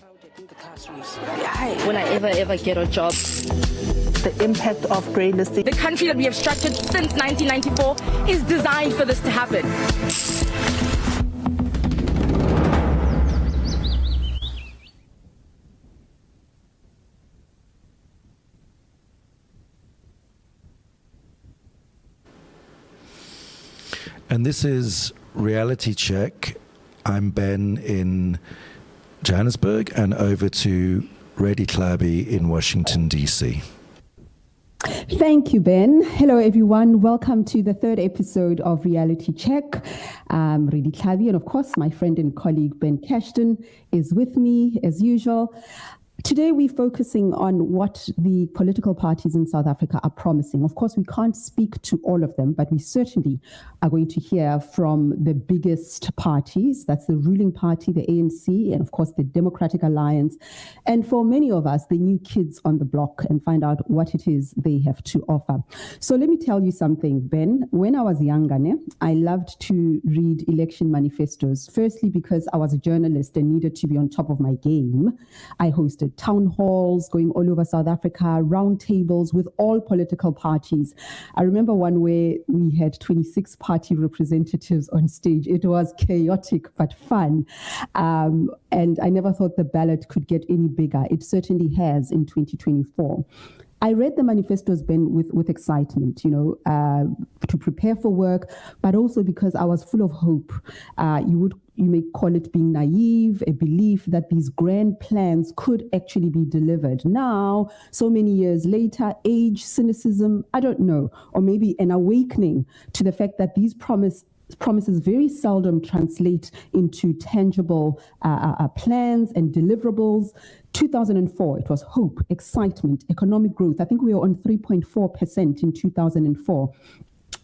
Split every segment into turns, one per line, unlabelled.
In the classrooms. When I ever get a job.
The impact of grey listing.
The country that we have structured since 1994 is designed for this to happen.
And this is Reality Check. I'm Ben in Johannesburg and over to Redi Tlhabi in Washington, D.C.
Thank you, Ben. Hello, everyone. Welcome to the third episode of Reality Check. Redi Tlhabi, and of course, my friend and colleague Ben Cashton is with me as usual. Today, we're focusing on what the political parties in South Africa are promising. Of course, we can't speak to all of them, but we certainly are going to hear from the biggest parties. That's the ruling party, the ANC, and of course, the Democratic Alliance. And for many of us, the new kids on the block, and find out what it is they have to offer. So let me tell you something, Ben. When I was younger, I loved to read election manifestos. Firstly, because I was a journalist and needed to be on top of my game. I hosted town halls going all over South Africa, round tables with all political parties. I remember one where we had 26 party representatives on stage. It was chaotic but fun. And I never thought the ballot could get any bigger. It certainly has in 2024. I read the manifestos, Ben, with excitement, to prepare for work, but also because I was full of hope. You may call it being naive, a belief that these grand plans could actually be delivered. Now, so many years later, age, cynicism, I don't know, or maybe an awakening to the fact that these promises very seldom translate into tangible plans and deliverables. 2004, it was hope, excitement, economic growth. I think we were on 3.4% in 2004.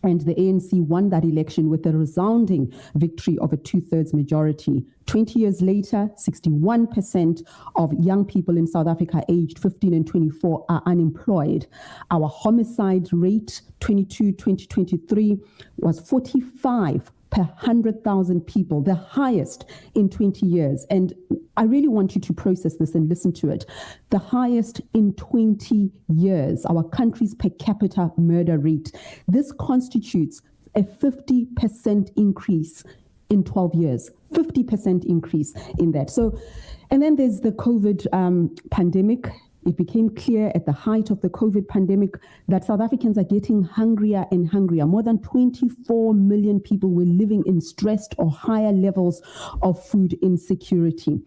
And the ANC won that election with a resounding victory of a 2/3 majority. 20 years later, 61% of young people in South Africa aged 15 and 24 are unemployed. Our homicide rate, 2023, was 45 per 100,000 people, the highest in 20 years. And I really want you to process this and listen to it. The highest in 20 years, our country's per capita murder rate. This constitutes a 50% increase in 12 years, 50% increase in that. So, and then there's the COVID pandemic. It became clear at the height of the COVID pandemic that South Africans are getting hungrier and hungrier. More than 24 million people were living in stressed or higher levels of food insecurity.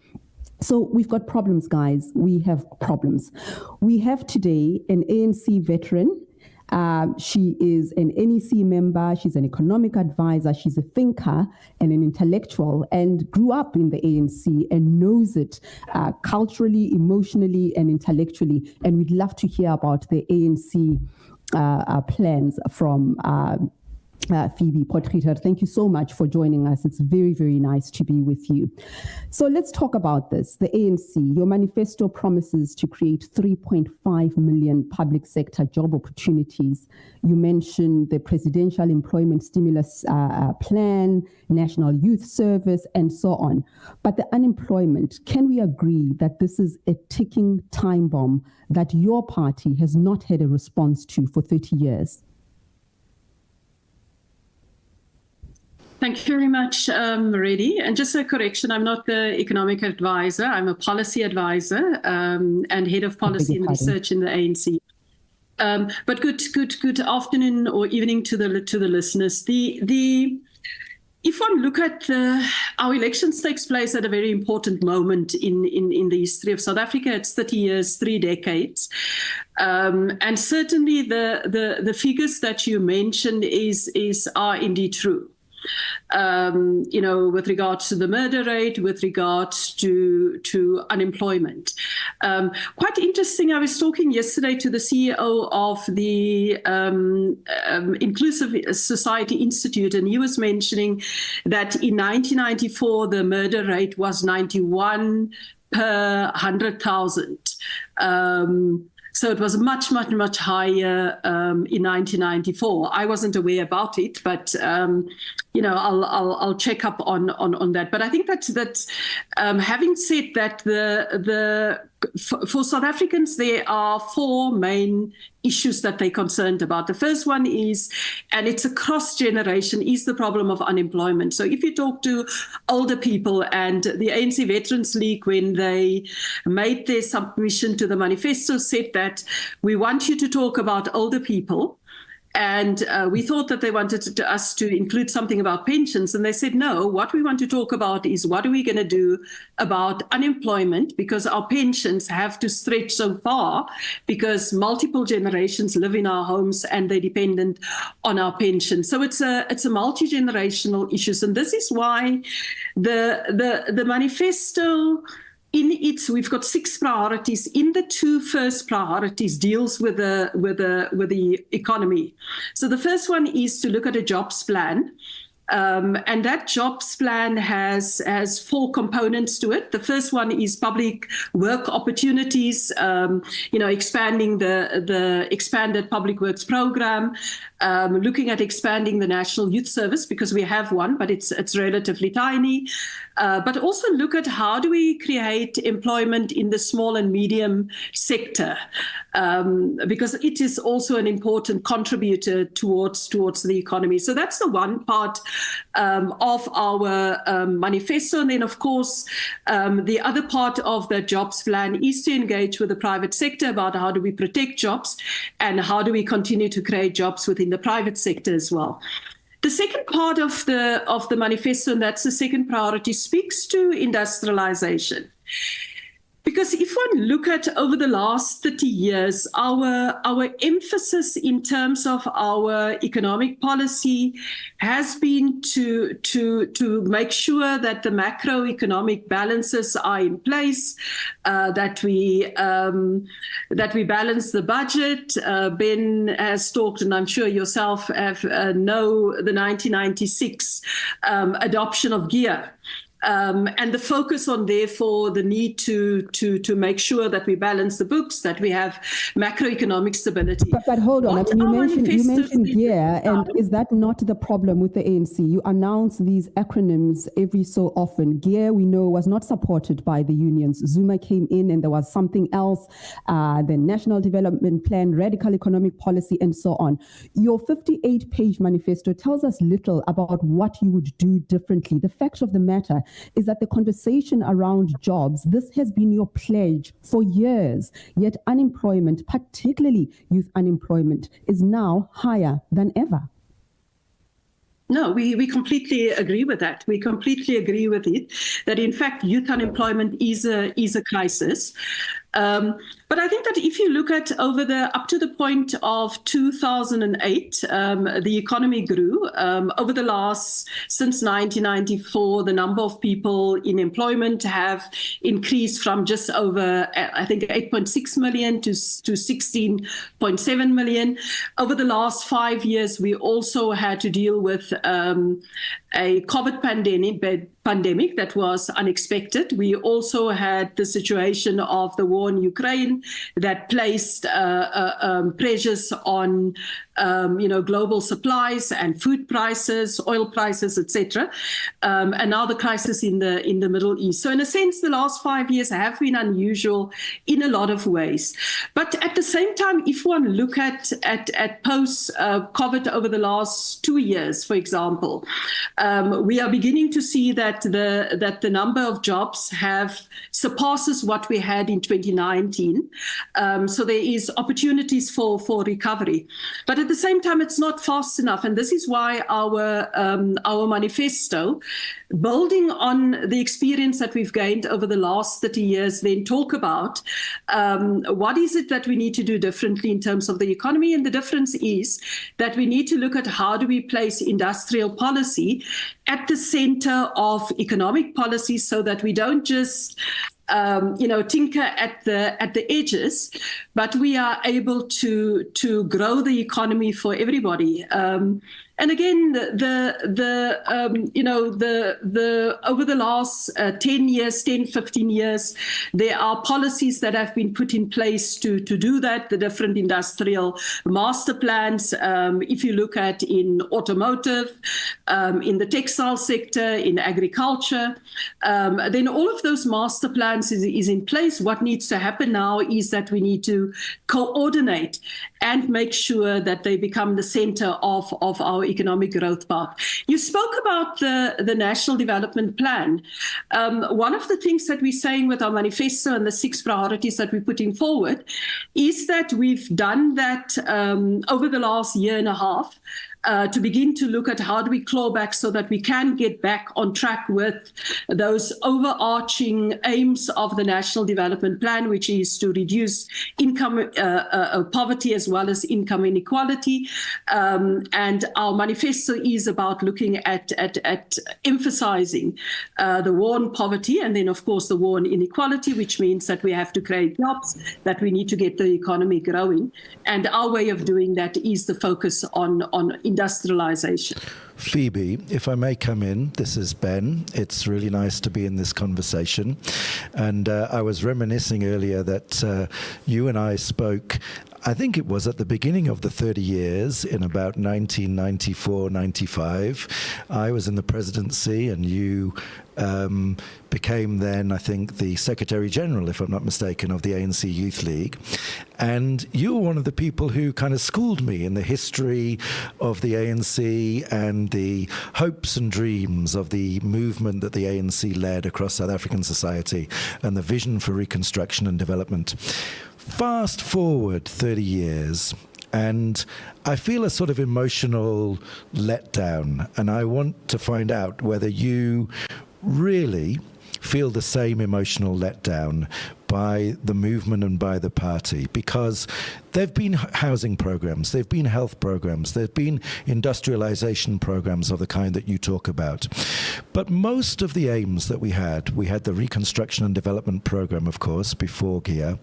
So we've got problems, guys. We have problems. We have today an ANC veteran. She is an NEC member, she's an economic advisor, she's a thinker and an intellectual, and grew up in the ANC and knows it culturally, emotionally, and intellectually. And we'd love to hear about the ANC plans from Phoebe Potgieter. Thank you so much for joining us. It's very, very nice to be with you. So let's talk about this. The ANC, your manifesto promises to create 3.5 million public sector job opportunities. You mentioned the presidential employment stimulus plan, national youth service, and so on. But the unemployment, can we agree that this is a ticking time bomb that your party has not had a response to for 30 years?
Thank you very much, Redi. And just a correction, I'm not the economic advisor. I'm a policy advisor and head of policy and research in the ANC. But good afternoon or evening to the listeners. If one look at our elections takes place at a very important moment in the history of South Africa. It's 30 years, 3 decades. And certainly the figures that you mentioned are indeed true. With regards to the murder rate, with regards to unemployment. Quite interesting, I was talking yesterday to the CEO of the Inclusive Society Institute, and he was mentioning that in 1994, the murder rate was 91 per 100,000. So it was much, much, much higher in 1994. I wasn't aware about it, but I'll check up on that. But I think that having said that, for South Africans, there are four main issues that they're concerned about. The first one is, and it's across generation, is the problem of unemployment. So if you talk to older people, and the ANC Veterans League, when they made their submission to the manifesto, said that we want you to talk about older people. And we thought that they wanted us to include something about pensions. And they said, no, what we want to talk about is what are we going to do about unemployment, because our pensions have to stretch so far because multiple generations live in our homes and they're dependent on our pensions. So it's a multi-generational issue. And this is why the manifesto, we've got 6 priorities. In the 2 first priorities deals with the economy. So the first one is to look at a jobs plan. And that jobs plan has 4 components to it. The first one is public work opportunities, expanding the expanded public works program, looking at expanding the National Youth Service, because we have one, but it's relatively tiny. But also look at how do we create employment in the small and medium sector, because it is also an important contributor towards the economy. So that's the one part of our manifesto. And then, of course, the other part of the jobs plan is to engage with the private sector about how do we protect jobs and how do we continue to create jobs within the private sector as well. The second part of the manifesto, and that's the second priority, speaks to industrialization. Because if one look at over the last 30 years, our emphasis in terms of our economic policy has been to make sure that the macroeconomic balances are in place, that we balance the budget. Ben has talked, and I'm sure yourself know the 1996 adoption of GEAR. And the focus on, therefore, the need to make sure that we balance the books, that we have macroeconomic stability.
But hold on, you mentioned GEAR, and is that not the problem with the ANC? You announce these acronyms every so often. GEAR, we know, was not supported by the unions. Zuma came in and there was something else, the National Development Plan, Radical Economic Policy, and so on. Your 58-page manifesto tells us little about what you would do differently. The fact of the matter is that the conversation around jobs, this has been your pledge for years, yet unemployment, particularly youth unemployment, is now higher than ever.
No, we completely agree with that. We completely agree with it, that in fact youth unemployment is a crisis. But I think that if you look at up to the point of 2008, the economy grew. Over the since 1994, the number of people in employment have increased from just over, I think, 8.6 million to 16.7 million. Over the last 5 years, we also had to deal with a COVID pandemic that was unexpected. We also had the situation of the war in Ukraine that placed pressures on global supplies and food prices, oil prices, etc. And now the crisis in the Middle East. So in a sense, the last 5 years have been unusual in a lot of ways. But at the same time, if one look at post-COVID over the last 2 years, for example, we are beginning to see that the number of jobs surpasses what we had in 2019. So there is opportunities for recovery. But at the same time, it's not fast enough. And this is why our manifesto, building on the experience that we've gained over the last 30 years, then talk about what is it that we need to do differently in terms of the economy. And the difference is that we need to look at how do we place industrial policy at the center of economic policy, so that we don't just tinker at the edges, but we are able to grow the economy for everybody. And again, over the last 10 years, 10, 15 years, there are policies that have been put in place to do that, the different industrial master plans. If you look at in automotive, in the textile sector, in agriculture, then all of those master plans is in place. What needs to happen now is that we need to coordinate and make sure that they become the center of our economic growth path. You spoke about the National Development Plan. One of the things that we're saying with our manifesto and the 6 priorities that we're putting forward is that we've done that over the last year and a half. To begin to look at how do we claw back so that we can get back on track with those overarching aims of the National Development Plan, which is to reduce income poverty as well as income inequality. And our manifesto is about looking at emphasizing the war on poverty and then, of course, the war on inequality, which means that we have to create jobs, that we need to get the economy growing. And our way of doing that is the focus on industrialization.
Phoebe, if I may come in, this is Ben. It's really nice to be in this conversation. And I was reminiscing earlier that you and I spoke, I think it was at the beginning of the 30 years in about 1994, 95. I was in the presidency and you became then, I think, the Secretary General, if I'm not mistaken, of the ANC Youth League. And you were one of the people who kind of schooled me in the history of the ANC and the hopes and dreams of the movement that the ANC led across South African society and the vision for reconstruction and development. Fast forward 30 years, and I feel a sort of emotional letdown, and I want to find out whether you really feel the same emotional letdown by the movement and by the party, because there've been housing programs, there've been health programs, there've been industrialization programs of the kind that you talk about. But most of the aims that we had the Reconstruction and Development Program, of course, before GIA.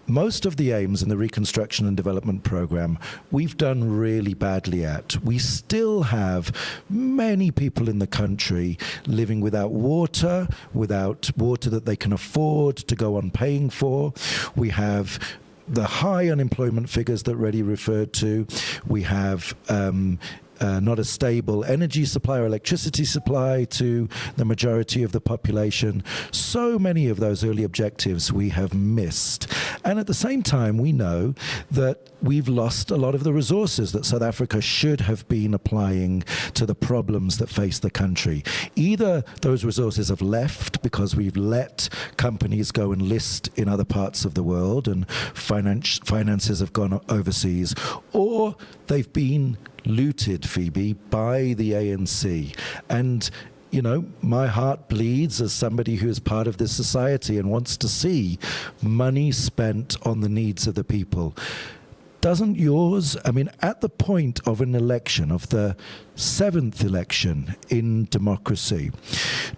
Most of the aims in the Reconstruction and Development Program, we've done really badly at. We still have many people in the country living without water that they can afford to go on paying for. We have the high unemployment figures that Redi referred to. We have not a stable energy supply or electricity supply to the majority of the population. So many of those early objectives we have missed. And at the same time, we know that we've lost a lot of the resources that South Africa should have been applying to the problems that face the country. Either those resources have left because we've let companies go and list in other parts of the world and finances have gone overseas, or they've been looted, Phoebe, by the ANC. And, you know, my heart bleeds as somebody who is part of this society and wants to see money spent on the needs of the people. Doesn't yours, I mean, at the point of an election, of the 7th election in democracy,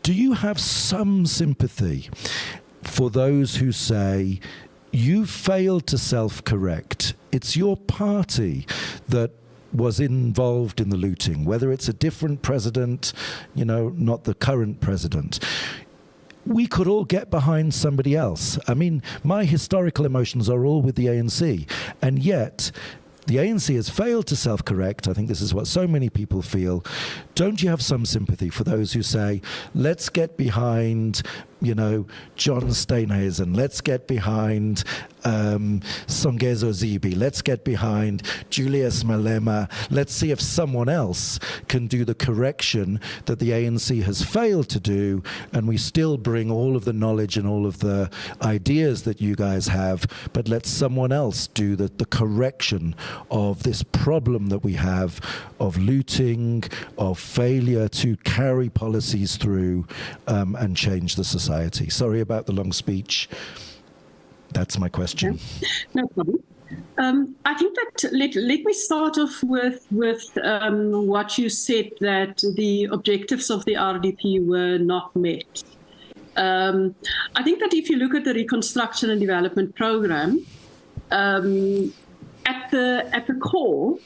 do you have some sympathy for those who say, you failed to self-correct? It's your party that was involved in the looting, whether it's a different president, you know, not the current president. We could all get behind somebody else. I mean, my historical emotions are all with the ANC, and yet the ANC has failed to self-correct. I think this is what so many people feel. Don't you have some sympathy for those who say, let's get behind, you know, John Steenhuisen, let's get behind Songezo Zibi, let's get behind Julius Malema, let's see if someone else can do the correction that the ANC has failed to do, and we still bring all of the knowledge and all of the ideas that you guys have, but let someone else do the correction of this problem that we have of looting, of failure to carry policies through and change the society. Sorry about the long speech. That's my question.
No problem. I think that let me start off with what you said, that the objectives of the RDP were not met. I think that if you look at the Reconstruction and Development Program, at the core,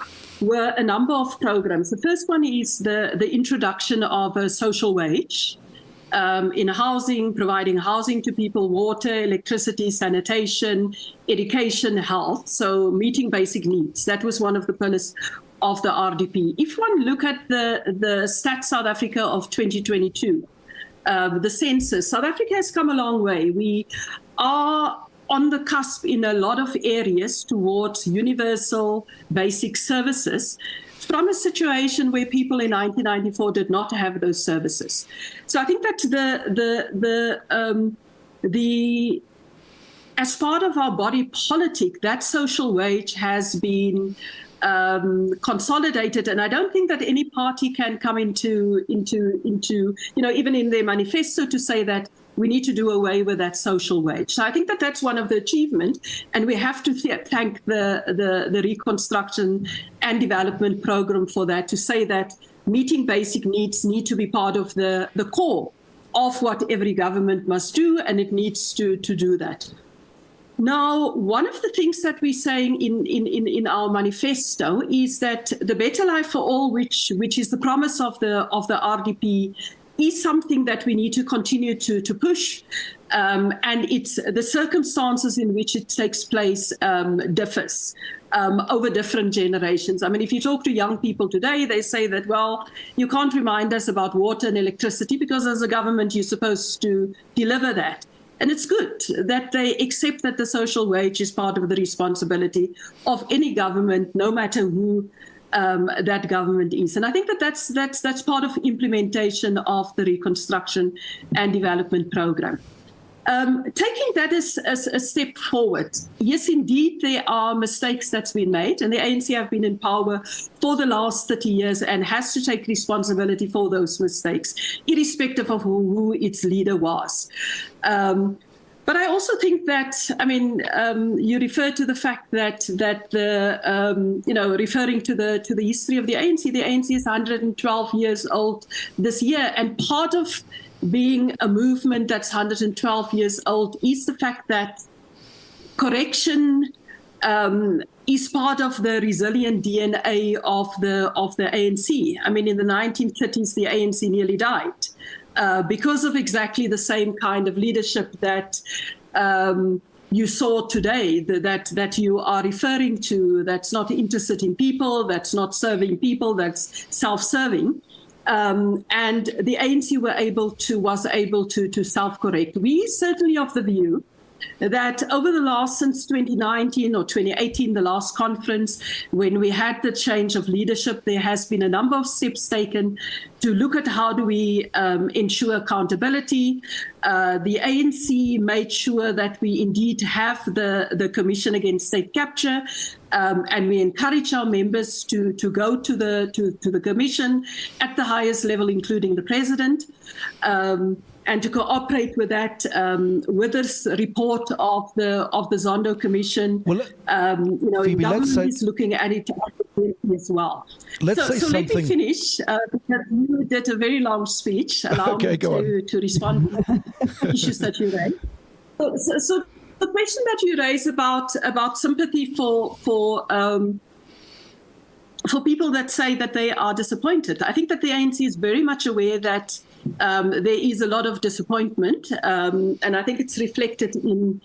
were a number of programs. The first one is the introduction of a social wage in housing, providing housing to people, water, electricity, sanitation, education, health, so meeting basic needs. That was one of the pillars of the RDP. If one look at the Stats South Africa of 2022, the census, South Africa has come a long way. We are on the cusp in a lot of areas towards universal basic services from a situation where people in 1994 did not have those services. So I think that as part of our body politic, that social wage has been consolidated, and I don't think that any party can come into even in their manifesto to say that we need to do away with that social wage. So I think that that's one of the achievements, and we have to thank the Reconstruction and Development Program for that, to say that meeting basic needs need to be part of the core of what every government must do, and it needs to do that. Now, one of the things that we're saying in our manifesto is that the Better Life for All, which is the promise of the RDP, is something that we need to continue to push, and it's the circumstances in which it takes place differs over different generations. I mean, if you talk to young people today, they say that, well, you can't remind us about water and electricity because as a government you're supposed to deliver that. And it's good that they accept that the social wage is part of the responsibility of any government, no matter who that government is. And I think that that's part of implementation of the Reconstruction and Development Program. Taking that as a step forward, yes, indeed, there are mistakes that's been made, and the ANC have been in power for the last 30 years and has to take responsibility for those mistakes, irrespective of who its leader was. But I also think that, I mean, you refer to the fact that referring to the history of the ANC is 112 years old this year, and part of being a movement that's 112 years old is the fact that correction is part of the resilient DNA of the ANC. I mean, in the 1930s, the ANC nearly died because of exactly the same kind of leadership that you saw today, that you are referring to, that's not interested in people, that's not serving people, that's self-serving. And the ANC was able to self-correct. We certainly of the view that over the last, since 2019 or 2018, the last conference, when we had the change of leadership, there has been a number of steps taken to look at how do we ensure accountability. The ANC made sure that we indeed have the Commission Against State Capture, and we encourage our members to go to the Commission at the highest level, including the President. And to cooperate with that, with this report of the Zondo Commission,
well, Phoebe,
government is looking at it as well.
Let me
finish, because you did a very long speech. Allow me to respond to the issues that you raised. So the question that you raised about sympathy for people that say that they are disappointed, I think that the ANC is very much aware that there is a lot of disappointment, and I think it's reflected in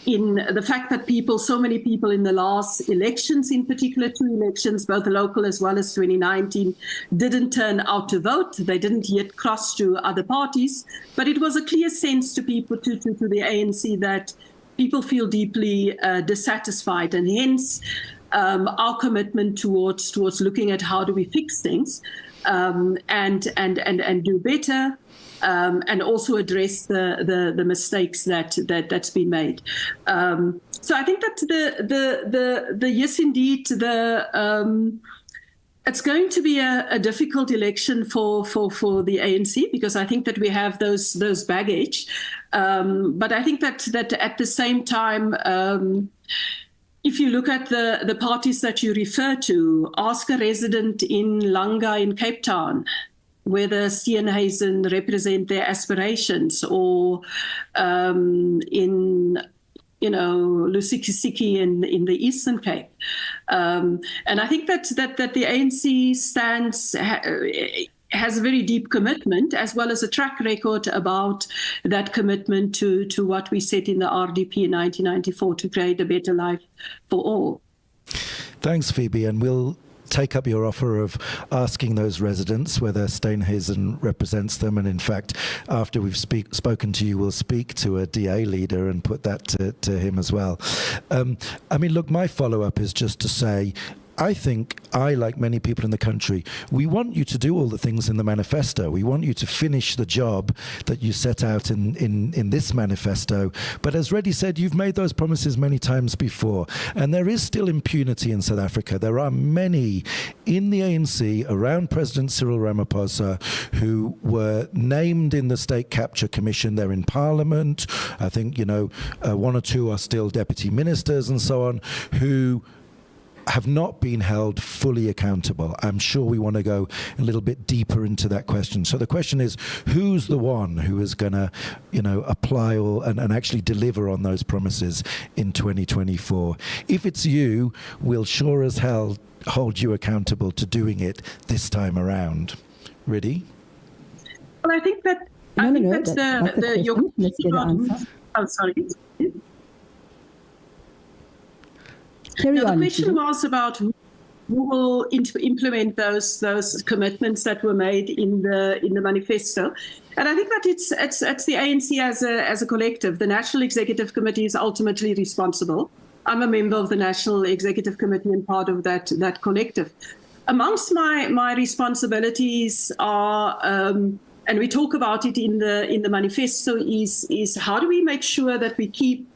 the fact that so many people in the last elections, in particular 2 elections, both local as well as 2019, didn't turn out to vote. They didn't yet cross to other parties, but it was a clear sense to people, to the ANC, that people feel deeply dissatisfied, and hence our commitment towards looking at how do we fix things. And do better, and also address the mistakes that's been made. So I think that the yes, indeed, it's going to be a difficult election for the ANC, because I think that we have those baggage. But I think that at the same time, if you look at the parties that you refer to, ask a resident in Langa in Cape Town whether Steenhuisen represent their aspirations, or in Lusikisiki in the Eastern Cape. And I think that the ANC has a very deep commitment, as well as a track record about that commitment to what we said in the RDP in 1994 to create a better life for all.
Thanks, Phoebe, and we'll take up your offer of asking those residents whether Steenhuisen represents them, and in fact, after we've spoken to you, we'll speak to a DA leader and put that to him as well. Look, my follow-up is just to say, I think like many people in the country, we want you to do all the things in the manifesto. We want you to finish the job that you set out in this manifesto. But as Redi said, you've made those promises many times before. And there is still impunity in South Africa. There are many in the ANC around President Cyril Ramaphosa who were named in the State Capture Commission. They're in Parliament. I think, one or two are still deputy ministers and so on, who have not been held fully accountable. I'm sure we want to go a little bit deeper into that question. So the question is, who's the one who is going to, apply and actually deliver on those promises in 2024? If it's you, we'll sure as hell hold you accountable to doing it this time around. Redi?
Well, I think that your question. Oh, sorry. The question was about who will implement those commitments that were made in the manifesto, and I think that it's the ANC as a collective. The National Executive Committee is ultimately responsible. I'm a member of the National Executive Committee and part of that collective. Amongst my responsibilities are, and we talk about it in the manifesto, is how do we make sure that we keep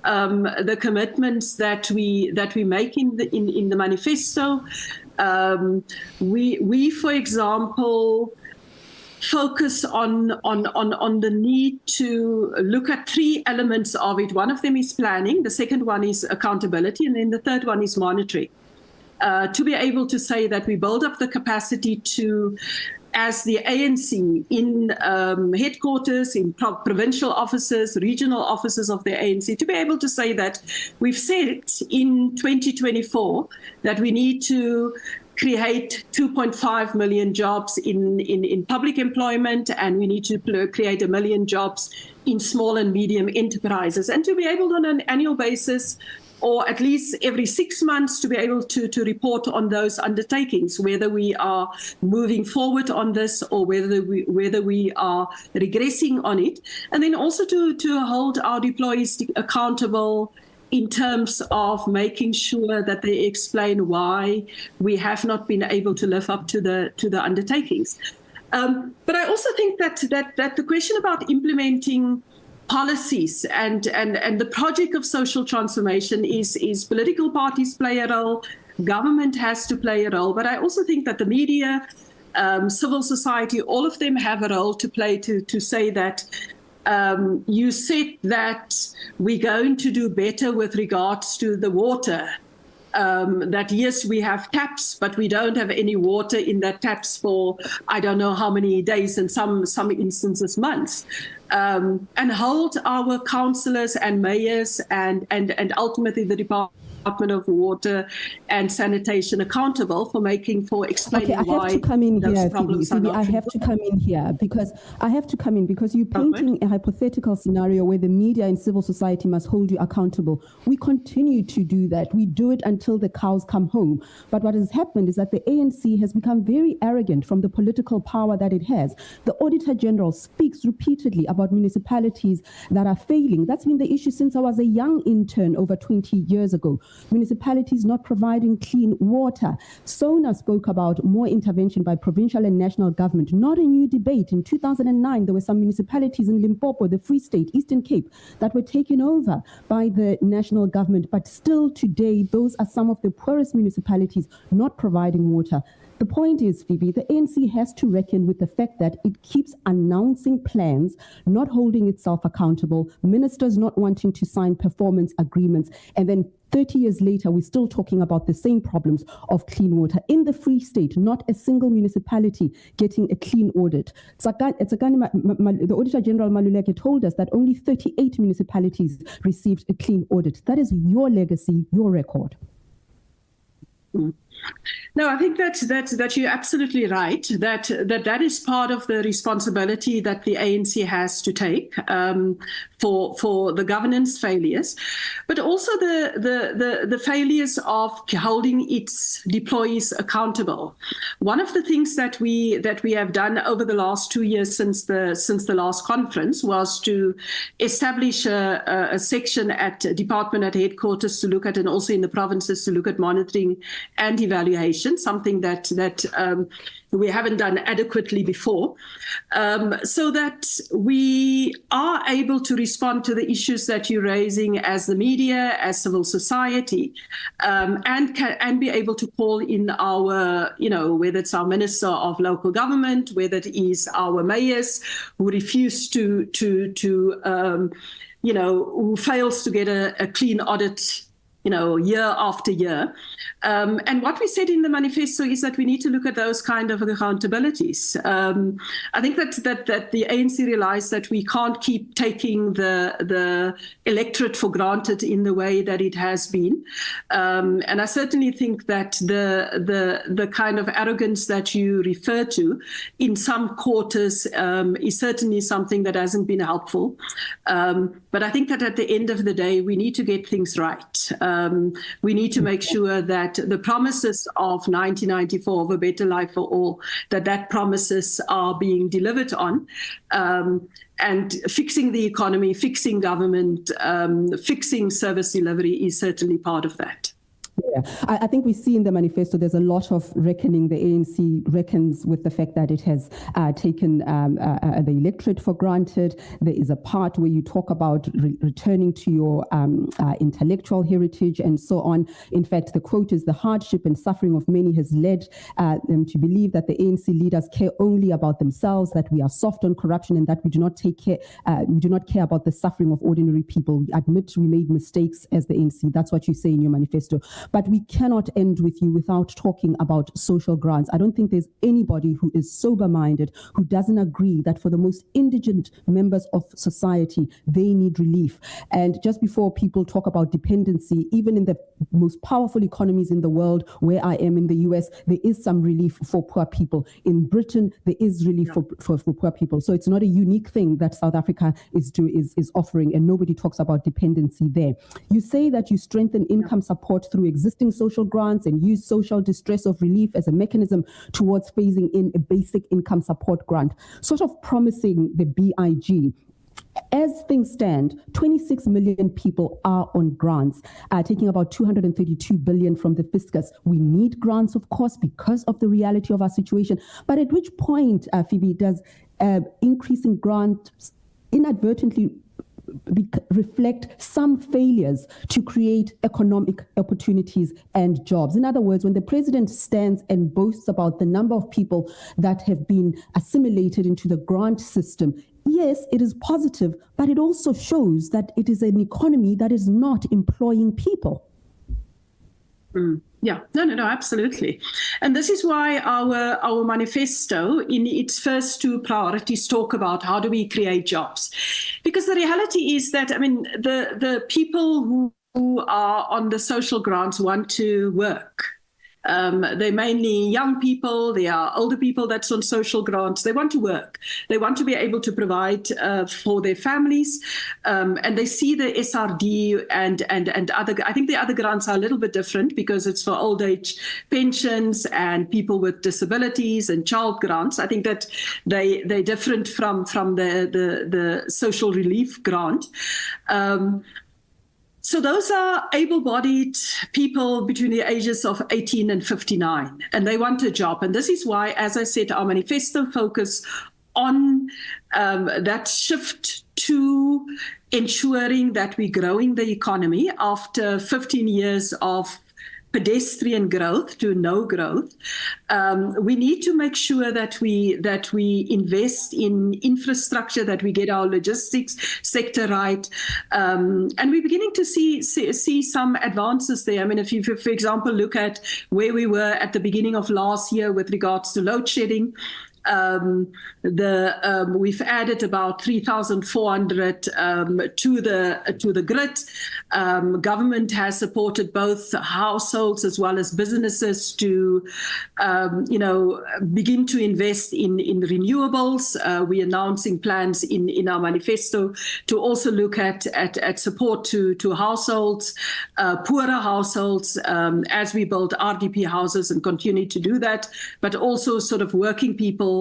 the commitments that we make in the manifesto. We, for example, focus on the need to look at three elements of it. One of them is planning. The second one is accountability, and then the third one is monitoring. To be able to say that we build up the capacity to, as the ANC in headquarters, in provincial offices, regional offices of the ANC, to be able to say that we've said in 2024 that we need to create 2.5 million jobs in public employment, and we need to create 1 million jobs in small and medium enterprises, and to be able on an annual basis, or at least every 6 months, to be able to report on those undertakings, whether we are moving forward on this or whether we are regressing on it. And then also to hold our employees accountable in terms of making sure that they explain why we have not been able to live up to the undertakings. But I also think that the question about implementing policies and the project of social transformation is political parties play a role, government has to play a role, but I also think that the media, civil society, all of them have a role to play to say that you said that we're going to do better with regards to the water. That yes, we have taps, but we don't have any water in that taps for I don't know how many days, and some instances months. And hold our councillors and mayors and ultimately the Department of Water and Sanitation accountable for explaining why
I have to come in
those
here,
problems
Phoebe.
are not
I have to come in here because you're painting a hypothetical scenario where the media and civil society must hold you accountable. We continue to do that. We do it until the cows come home. But what has happened is that the ANC has become very arrogant from the political power that it has. The Auditor General speaks repeatedly about municipalities that are failing. That's been the issue since I was a young intern over 20 years ago. Municipalities not providing clean water. Sona spoke about more intervention by provincial and national government. Not a new debate. In 2009, there were some municipalities in Limpopo, the Free State, Eastern Cape, that were taken over by the national government. But still today, those are some of the poorest municipalities not providing water. The point is, Phoebe, the ANC has to reckon with the fact that it keeps announcing plans, not holding itself accountable, ministers not wanting to sign performance agreements, and then 30 years later, we're still talking about the same problems of clean water. In the Free State, not a single municipality getting a clean audit. The Auditor General Maluleke told us that only 38 municipalities received a clean audit. That is your legacy, your record.
No, I think that you're absolutely right. That is part of the responsibility that the ANC has to take for the governance failures, but also the failures of holding its deployees accountable. One of the things that we have done over the last 2 years since the last conference was to establish a section at department at headquarters to look at, and also in the provinces to look at monitoring and evaluation, something that we haven't done adequately before, so that we are able to respond to the issues that you're raising as the media, as civil society, and be able to call in our, whether it's our Minister of Local Government, whether it is our mayors who refuse to who fails to get a clean audit, year after year. And what we said in the manifesto is that we need to look at those kind of accountabilities. I think that the ANC realized that we can't keep taking the electorate for granted in the way that it has been. And I certainly think that the kind of arrogance that you refer to in some quarters is certainly something that hasn't been helpful. But I think that at the end of the day, we need to get things right. We need to make sure that the promises of 1994 of a better life for all, that promises are being delivered on. And fixing the economy, fixing government, fixing service delivery is certainly part of that.
Yeah, I think we see in the manifesto there's a lot of reckoning. The ANC reckons with the fact that it has taken the electorate for granted. There is a part where you talk about returning to your intellectual heritage and so on. In fact, the quote is, "The hardship and suffering of many has led them to believe that the ANC leaders care only about themselves, that we are soft on corruption, and that we do not care about the suffering of ordinary people. We admit we made mistakes as the ANC." That's what you say in your manifesto. But we cannot end with you without talking about social grants. I don't think there's anybody who is sober-minded who doesn't agree that for the most indigent members of society, they need relief. And just before people talk about dependency, even in the most powerful economies in the world, where I am in the US, there is some relief for poor people. In Britain, there is relief for poor people. So it's not a unique thing that South Africa is offering, and nobody talks about dependency there. You say that you strengthen income support through existing social grants and use social distress of relief as a mechanism towards phasing in a basic income support grant, sort of promising the BIG. As things stand, 26 million people are on grants, taking about 232 billion from the fiscus. We need grants, of course, because of the reality of our situation. But at which point, Phoebe, does increasing grants inadvertently reflect some failures to create economic opportunities and jobs? In other words, when the president stands and boasts about the number of people that have been assimilated into the grant system, yes, it is positive, but it also shows that it is an economy that is not employing people.
Yeah, no, absolutely. And this is why our manifesto, in its first two priorities, talk about how do we create jobs. Because the reality is that, the people who are on the social grants want to work. They're mainly young people. They are older people that's on social grants. They want to work. They want to be able to provide for their families. And they see the SRD and other, I think the other grants are a little bit different because it's for old age pensions and people with disabilities and child grants. I think that they're different from the social relief grant. So those are able-bodied people between the ages of 18 and 59, and they want a job. And this is why, as I said, our manifesto focus on that shift to ensuring that we're growing the economy after 15 years of pedestrian growth to no growth. We need to make sure that we invest in infrastructure, that we get our logistics sector right, and we're beginning to see some advances there. I mean, if you, for example, look at where we were at the beginning of last year with regards to load shedding. We've added about 3,400 to the grid. Government has supported both households as well as businesses to, begin to invest in renewables. We're announcing plans in our manifesto to also look at support to households, poorer households, as we build RDP houses and continue to do that, but also sort of working people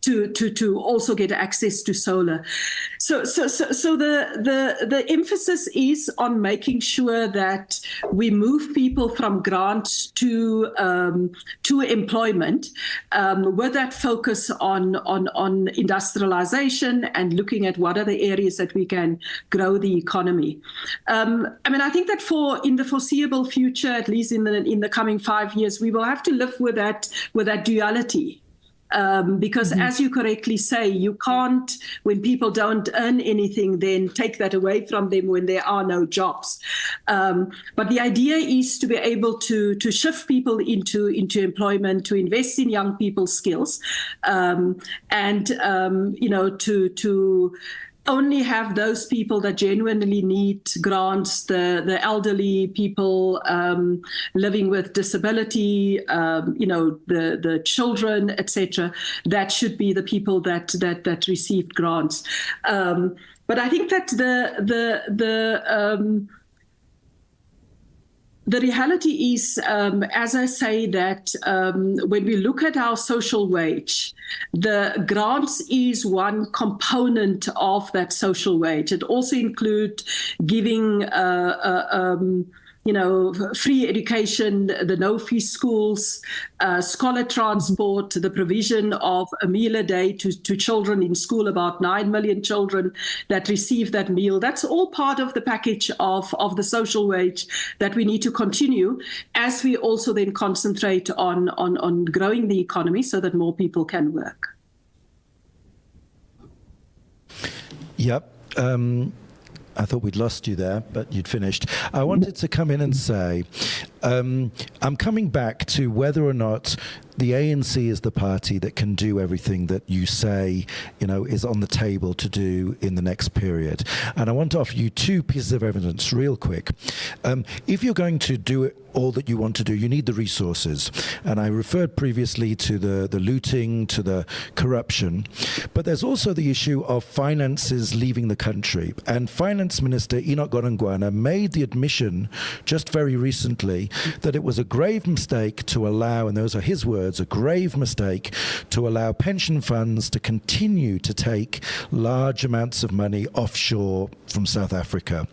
to also get access to solar. So the emphasis is on making sure that we move people from grants to employment, with that focus on industrialization and looking at what are the areas that we can grow the economy. I think that in the foreseeable future, at least in the coming 5 years, we will have to live with that duality. Because as you correctly say, you can't, when people don't earn anything, then take that away from them when there are no jobs. But the idea is to be able to shift people into employment, to invest in young people's skills, and to only have those people that genuinely need grants, the elderly people living with disability, the children, etc. That should be the people that received grants. But I think that the reality is, as I say, that when we look at our social wage, the grants is one component of that social wage. It also includes giving free education, the no-fee schools, scholar transport, the provision of a meal a day to children in school, about 9 million children that receive that meal. That's all part of the package of the social wage that we need to continue as we also then concentrate on growing the economy so that more people can work.
Yep. I thought we'd lost you there, but you'd finished. I wanted to come in and say, I'm coming back to whether or not the ANC is the party that can do everything that you say, is on the table to do in the next period. And I want to offer you two pieces of evidence real quick. If you're going to do it, all that you want to do, you need the resources. And I referred previously to the looting, to the corruption. But there's also the issue of finances leaving the country. And Finance Minister Enoch Godongwana made the admission just very recently that it was a grave mistake to allow, and those are his words, a grave mistake to allow pension funds to continue to take large amounts of money offshore from South Africa.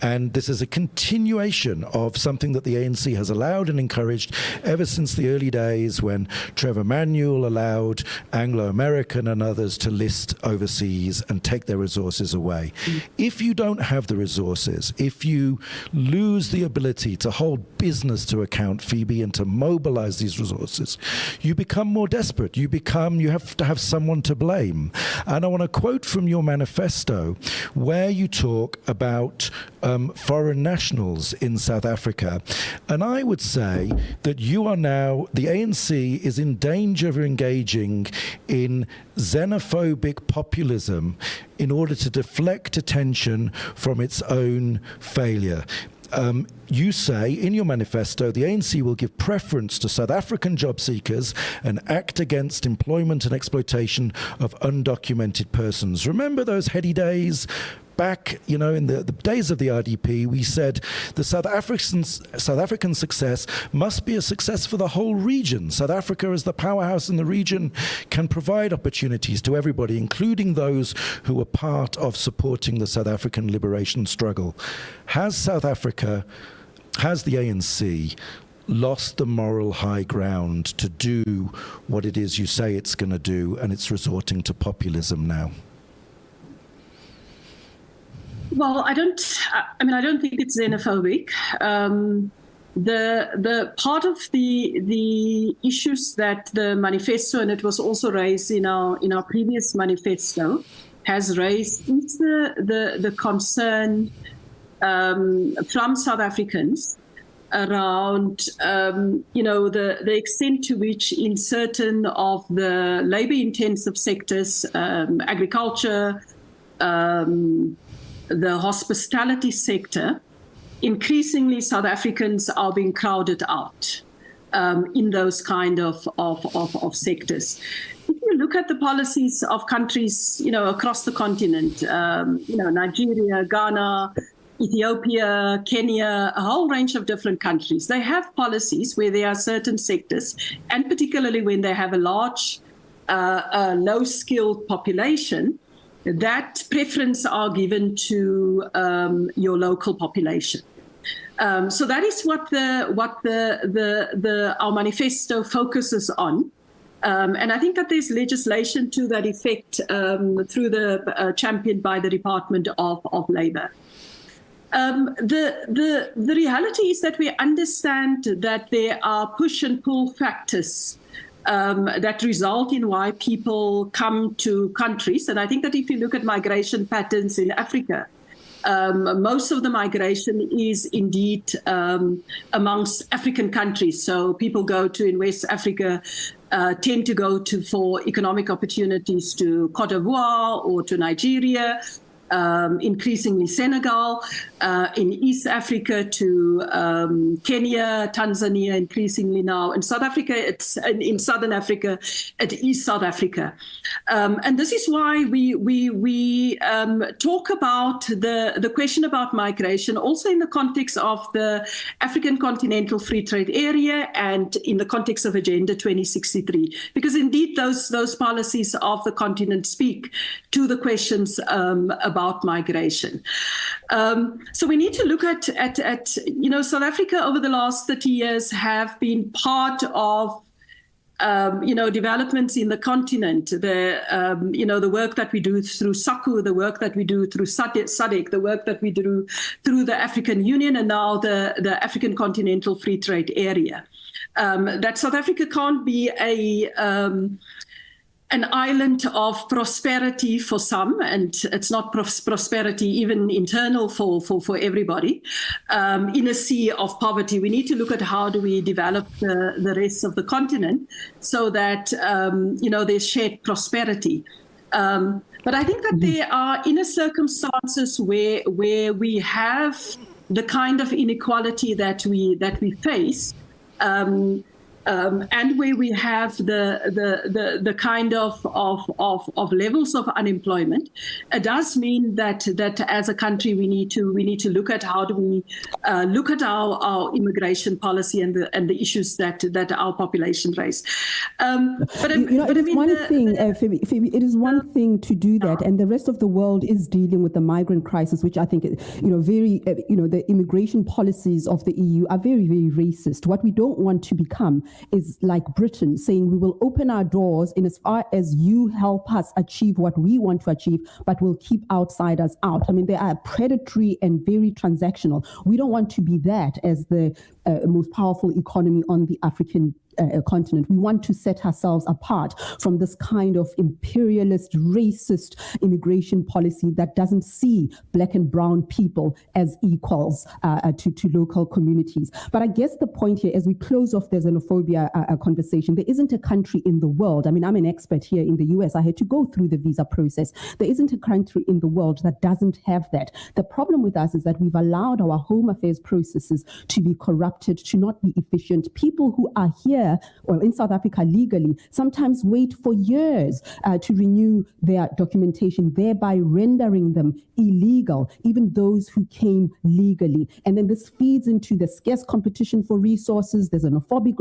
And this is a continuation of something that the ANC has allowed and encouraged ever since the early days when Trevor Manuel allowed Anglo-American and others to list overseas and take their resources away. If you don't have the resources, if you lose the ability to hold business to account, Phoebe, and to mobilize these resources, you become more desperate. You have to have someone to blame. And I want to quote from your manifesto where you talk about foreign nationals in South Africa. And I would say that you are now, the ANC is in danger of engaging in xenophobic populism in order to deflect attention from its own failure. You say in your manifesto, the ANC will give preference to South African job seekers and act against employment and exploitation of undocumented persons. Remember those heady days? Back, in the days of the RDP, we said the South African success must be a success for the whole region. South Africa, as the powerhouse in the region, can provide opportunities to everybody, including those who were part of supporting the South African liberation struggle. Has the ANC lost the moral high ground to do what it is you say it's going to do, and it's resorting to populism now?
Well, I don't think it's xenophobic. the part of the issues that the manifesto, and it was also raised in our previous manifesto, has raised is the concern from South Africans around the extent to which in certain of the labor intensive sectors, agriculture, the hospitality sector, increasingly South Africans are being crowded out in those kind of sectors. If you look at the policies of countries, across the continent, Nigeria, Ghana, Ethiopia, Kenya, a whole range of different countries, they have policies where there are certain sectors, and particularly when they have a large, low-skilled population, that preference are given to your local population. So that is what our manifesto focuses on. And I think that there's legislation to that effect through the championed by the Department of Labour. The reality is that we understand that there are push and pull factors that result in why people come to countries. And I think that if you look at migration patterns in Africa, most of the migration is indeed amongst African countries. So people go to, in West Africa, tend to go to for economic opportunities to Cote d'Ivoire or to Nigeria, increasingly Senegal, in East Africa to Kenya, Tanzania, increasingly now. In South Africa, it's in Southern Africa, it is South Africa. And this is why we talk about the question about migration, also in the context of the African Continental Free Trade Area and in the context of Agenda 2063, because indeed those policies of the continent speak to the questions about migration. So we need to look at South Africa over the last 30 years have been part of developments in the continent, the work that we do through SACU, the work that we do through SADC, the work that we do through the African Union, and now the African Continental Free Trade Area. That South Africa can't be an island of prosperity for some, and it's not prosperity even internal for everybody, in a sea of poverty. We need to look at how do we develop the rest of the continent so that, there's shared prosperity. But I think that there are inner circumstances where we have the kind of inequality that we face, and where we have the kind of levels of unemployment. It does mean that as a country we need to look at how do we look at our immigration policy and the issues that our population raise. But
it is one thing, Phoebe, it is one thing to do that, and the rest of the world is dealing with the migrant crisis, which I think the immigration policies of the EU are very, very racist. What we don't want to become is like Britain, saying we will open our doors in as far as you help us achieve what we want to achieve, but we'll keep outsiders out. I mean, they are predatory and very transactional. We don't want to be that as the most powerful economy on the African continent. We want to set ourselves apart from this kind of imperialist, racist immigration policy that doesn't see Black and brown people as equals to local communities. But I guess the point here, as we close off the xenophobia conversation, there isn't a country in the world. I mean, I'm an expert here in the US. I had to go through the visa process. There isn't a country in the world that doesn't have that. The problem with us is that we've allowed our home affairs processes to be corrupted, to not be efficient. People who are here, well, in South Africa legally, sometimes wait for years to renew their documentation, thereby rendering them illegal, even those who came legally. And then this feeds into the scarce competition for resources, there's xenophobic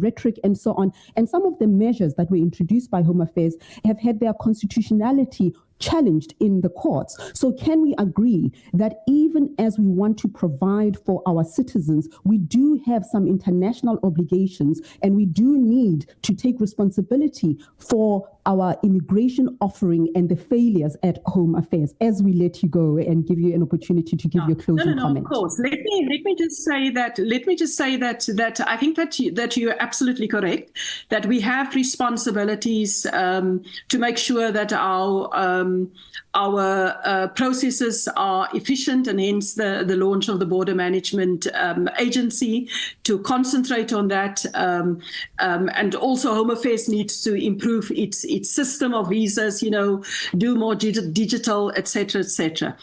rhetoric, and so on. And some of the measures that were introduced by Home Affairs have had their constitutionality challenged in the courts. So can we agree that even as we want to provide for our citizens, we do have some international obligations, and we do need to take responsibility for our immigration offering and the failures at Home Affairs? As we let you go and give you an opportunity to give your closing comment.
Of course. Let me just say that I think that you're absolutely correct, that we have responsibilities to make sure that our processes are efficient, and hence the launch of the Border Management Agency to concentrate on that. And also Home Affairs needs to improve its system of visas, do more digital, etc., etc.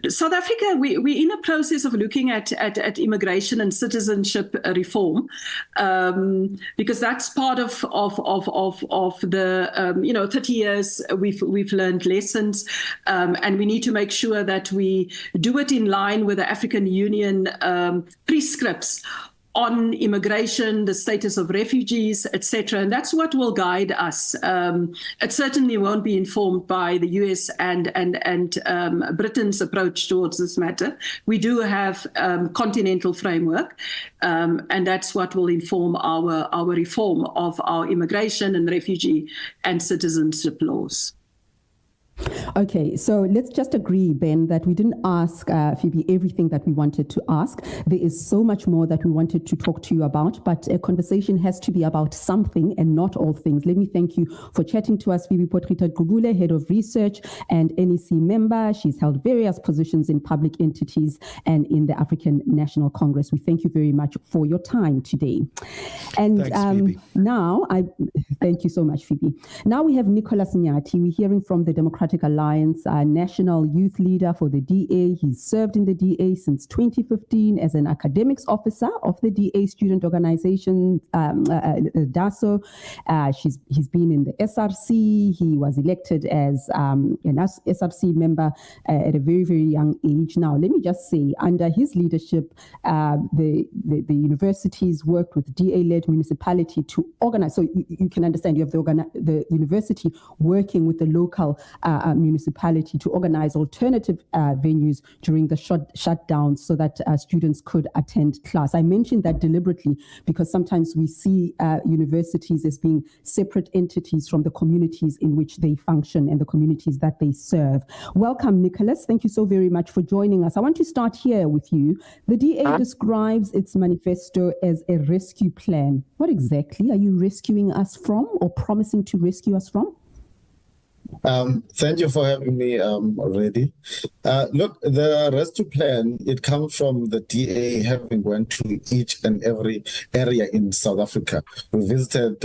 South Africa, we're in a process of looking at immigration and citizenship reform, because that's part of the 30 years we've learned lessons, and we need to make sure that we do it in line with the African Union prescripts on immigration, the status of refugees, etc. And that's what will guide us. It certainly won't be informed by the US and Britain's approach towards this matter. We do have continental framework, and that's what will inform our reform of our immigration and refugee and citizenship laws.
Okay, so let's just agree, Ben, that we didn't ask Phoebe everything that we wanted to ask. There is so much more that we wanted to talk to you about, but a conversation has to be about something and not all things. Let me thank you for chatting to us, Phoebe Potgieter-Gqubule, Head of Research and NEC member. She's held various positions in public entities and in the African National Congress. We thank you very much for your time today. And
thanks, Phoebe.
Now, thank you so much, Phoebe. Now we have Nicholas Nyati. We're hearing from the Democratic Alliance, national youth leader for the DA. He's served in the DA since 2015 as an academics officer of the DA student organization, DASO. He's been in the SRC. He was elected as an SRC member at a very, very young age. Now, let me just say, under his leadership, the universities worked with DA-led municipality to organize. So you can understand, you have the university working with the local municipality to organize alternative venues during the shutdown so that students could attend class. I mentioned that deliberately because sometimes we see universities as being separate entities from the communities in which they function and the communities that they serve. Welcome, Nicholas. Thank you so very much for joining us. I want to start here with you. The DA describes its manifesto as a rescue plan. What exactly are you rescuing us from, or promising to rescue us from?
Thank you for having me, Redi. Look, the rescue plan, it comes from the DA having went to each and every area in South Africa. We visited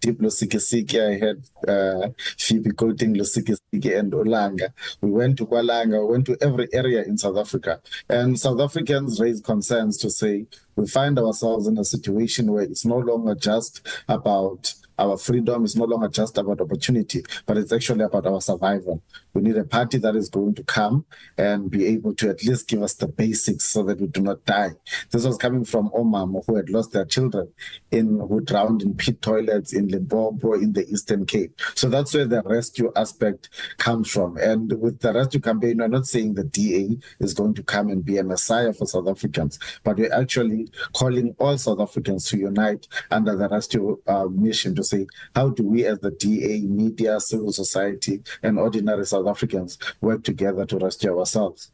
Deep Lusikisiki. I had Phoebe Golding, Lusikisiki, and Olanga. We went to Kwalanga, went to every area in South Africa. And South Africans raised concerns to say we find ourselves in a situation where it's no longer just about our freedom, is no longer just about opportunity, but it's actually about our survival. We need a party that is going to come and be able to at least give us the basics so that we do not die. This was coming from Omama who had lost their children, who drowned in pit toilets in Limpopo, in the Eastern Cape. So that's where the rescue aspect comes from. And with the rescue campaign, we're not saying the DA is going to come and be a messiah for South Africans, but we're actually calling all South Africans to unite under the rescue mission to say, how do we as the DA, media, civil society, and ordinary South Africans work together to rescue ourselves?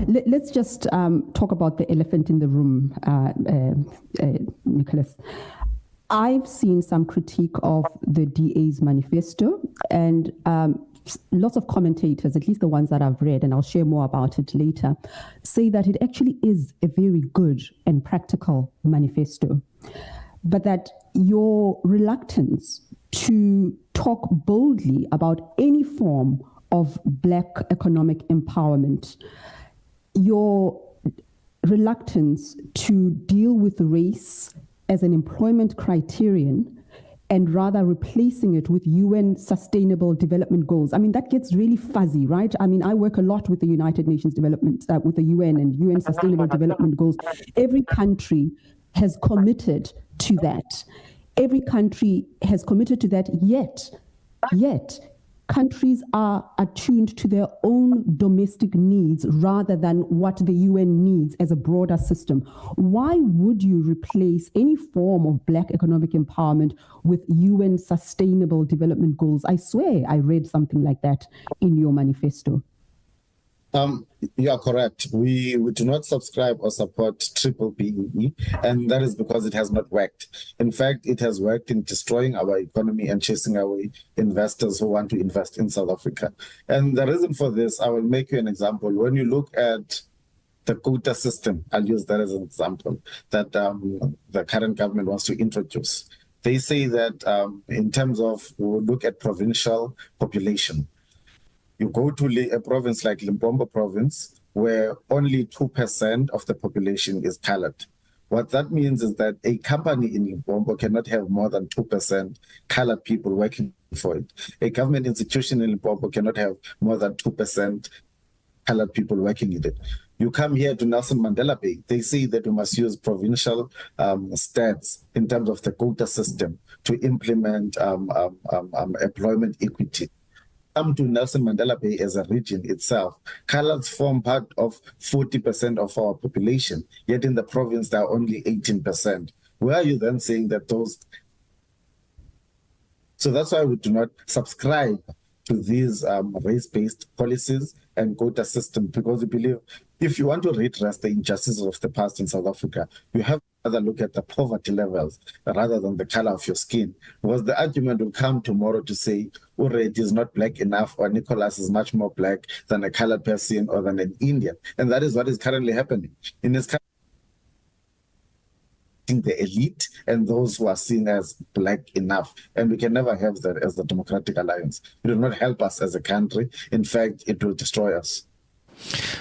Let's just talk about the elephant in the room, Nicholas. I've seen some critique of the DA's manifesto, and lots of commentators, at least the ones that I've read, and I'll share more about it later, say that it actually is a very good and practical manifesto, but that your reluctance to talk boldly about any form of Black economic empowerment, your reluctance to deal with race as an employment criterion, and rather replacing it with UN Sustainable Development Goals. I mean, that gets really fuzzy, right? I mean, I work a lot with the United Nations Development, with the UN and UN Sustainable Development Goals. Every country has committed to that. Every country has committed to that, yet Yet, countries are attuned to their own domestic needs rather than what the UN needs as a broader system. Why would you replace any form of Black economic empowerment with UN sustainable development goals? I swear I read something like that in your manifesto.
You are correct. We do not subscribe or support triple BEE, and that is because it has not worked. In fact, it has worked in destroying our economy and chasing away investors who want to invest in South Africa. And the reason for this, I will make you an example. When you look at the quota system, I'll use that as an example, that the current government wants to introduce. They say that in terms of, we'll look at provincial population. You go to a province like Limpopo province, where only 2% of the population is colored. What that means is that a company in Limpopo cannot have more than 2% colored people working for it. A government institution in Limpopo cannot have more than 2% colored people working in it. You come here to Nelson Mandela Bay, they say that we must use provincial stats in terms of the quota system to implement employment equity. Come to Nelson Mandela Bay as a region itself, colors form part of 40% of our population, yet in the province there are only 18%. Where are you then saying that those... So that's why we do not subscribe to these race-based policies and quota system, because we believe if you want to redress the injustices of the past in South Africa, you have to rather look at the poverty levels rather than the color of your skin. Because the argument will come tomorrow to say, Redi is not black enough, or Nicholas is much more black than a colored person or than an Indian. And that is what is currently happening. In this country, the elite and those who are seen as black enough. And we can never have that as the Democratic Alliance. It will not help us as a country. In fact, it will destroy us.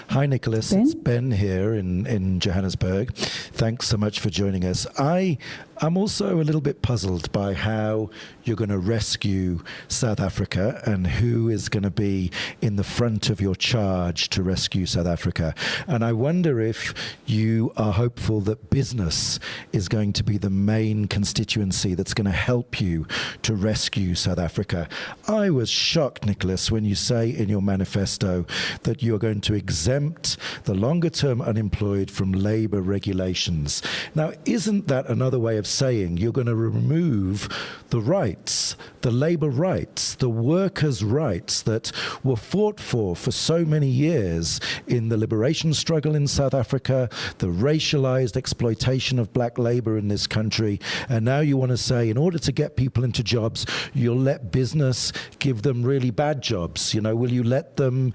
Hi, Nicholas. It's Ben here in Johannesburg. Thanks so much for joining us. I'm also a little bit puzzled by how you're going to rescue South Africa and who is going to be in the front of your charge to rescue South Africa. And I wonder if you are hopeful that business is going to be the main constituency that's going to help you to rescue South Africa. I was shocked, Nicholas, when you say in your manifesto that you're going to exempt the longer-term unemployed from labor regulations. Now, isn't that another way of saying you're going to remove the rights, the labor rights, the workers' rights that were fought for so many years in the liberation struggle in South Africa, the racialized exploitation of black labor in this country, and now you want to say in order to get people into jobs, you'll let business give them really bad jobs. You know, will you let them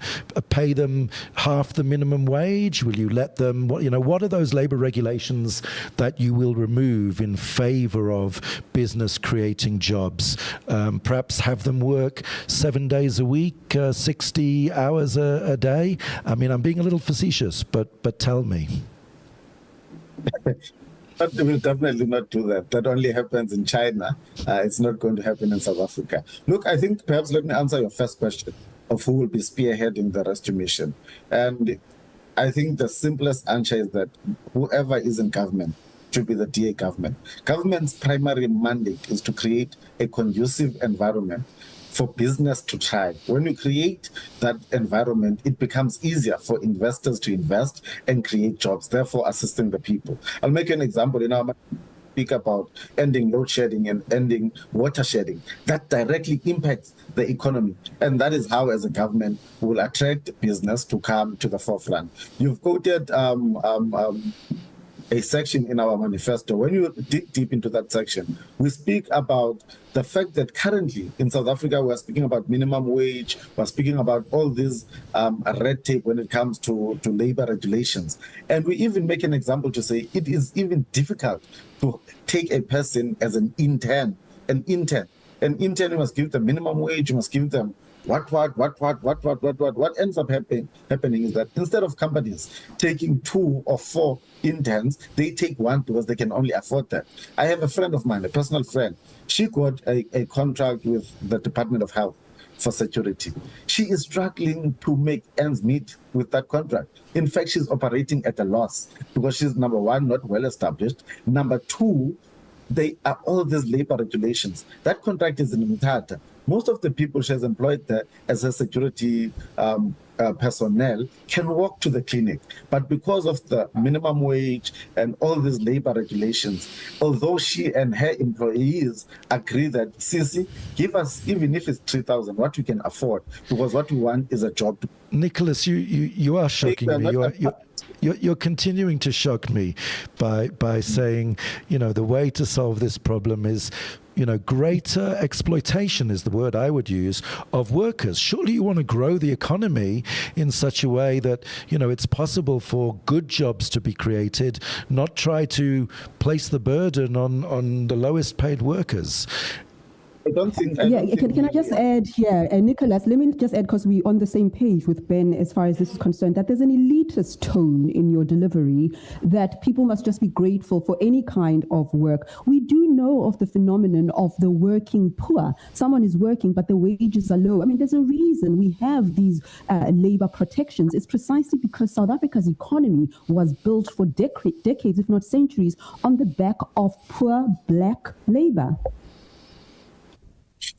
pay them half the minimum wage? Will you let them, what are those labor regulations that you will remove in favor of business creating jobs? Perhaps have them work 7 days a week, 60 hours a day? I mean, I'm being a little facetious, but tell me.
But we will definitely not do that. That only happens in China. It's not going to happen in South Africa. Look, I think perhaps let me answer your first question of who will be spearheading the rescue mission. And I think the simplest answer is that whoever is in government should be the DA government. Government's primary mandate is to create a conducive environment for business to thrive. When you create that environment, it becomes easier for investors to invest and create jobs, therefore assisting the people. I'll make you an example. Speak about ending load shedding and ending water shedding. That directly impacts the economy. And that is how, as a government, we will attract business to come to the forefront. You've quoted a section in our manifesto. When you dig deep into that section, we speak about the fact that currently in South Africa, we're speaking about minimum wage, we're speaking about all this red tape when it comes to labor regulations. And we even make an example to say it is even difficult to take a person as an intern. An intern, you must give them minimum wage, you must give them what ends up happening is that instead of companies taking 2 or 4 interns, they take 1 because they can only afford that. I have a friend of mine, a personal friend. She got a contract with the Department of Health for security. She is struggling to make ends meet with that contract. In fact, she's operating at a loss because she's, number 1, not well established. Number 2, they are all these labor regulations. That contract is in Mthatha. Most of the people she has employed there as a security personnel can walk to the clinic. But because of the minimum wage and all these labor regulations, although she and her employees agree that, Sisi, give us, even if it's 3,000, what we can afford, because what we want is a job.
Nicholas, you are shocking me. You're continuing to shock me by saying, the way to solve this problem is, greater exploitation is the word I would use of workers. Surely you want to grow the economy in such a way that, it's possible for good jobs to be created, not try to place the burden on the lowest paid workers.
I don't think.
Can I just add here, Nicholas? Let me just add, because we're on the same page with Ben as far as this is concerned, that there's an elitist tone in your delivery that people must just be grateful for any kind of work. We do know of the phenomenon of the working poor. Someone is working, but the wages are low. I mean, there's a reason we have these labor protections. It's precisely because South Africa's economy was built for decades, if not centuries, on the back of poor black labor.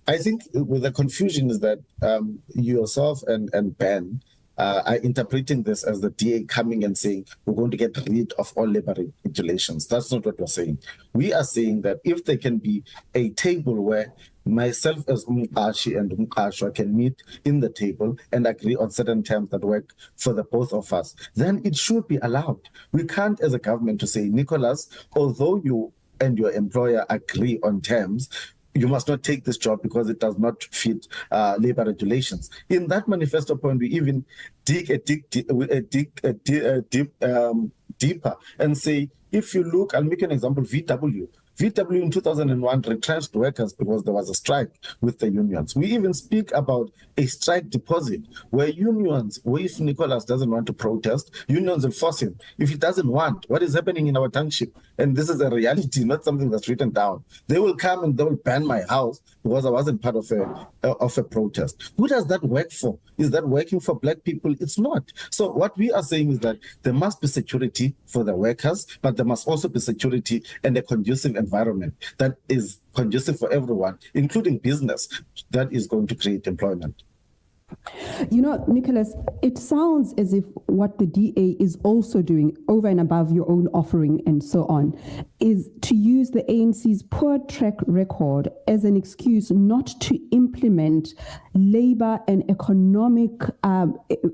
I think with the confusion is that yourself and Ben are interpreting this as the DA coming and saying we're going to get rid of all labor regulations. That's not what we're saying. We are saying that if there can be a table where myself as Umqashi and Umqashwa can meet in the table and agree on certain terms that work for the both of us, then it should be allowed. We can't, as a government, to say, Nicholas, although you and your employer agree on terms, you must not take this job because it does not fit labor regulations. In that manifesto point, we even dig deeper and say, if you look, I'll make an example, VW in 2001 retrenched workers because there was a strike with the unions. We even speak about a strike deposit where unions, if Nicholas doesn't want to protest, unions will force him. If he doesn't want, what is happening in our township? And this is a reality, not something that's written down. They will come and they will ban my house because I wasn't part of a protest. Who does that work for? Is that working for black people? It's not. So what we are saying is that there must be security for the workers, but there must also be security and a conducive environment that is conducive for everyone, including business, that is going to create employment.
Nicholas, it sounds as if what the DA is also doing over and above your own offering and so on is to use the ANC's poor track record as an excuse not to implement labor and economic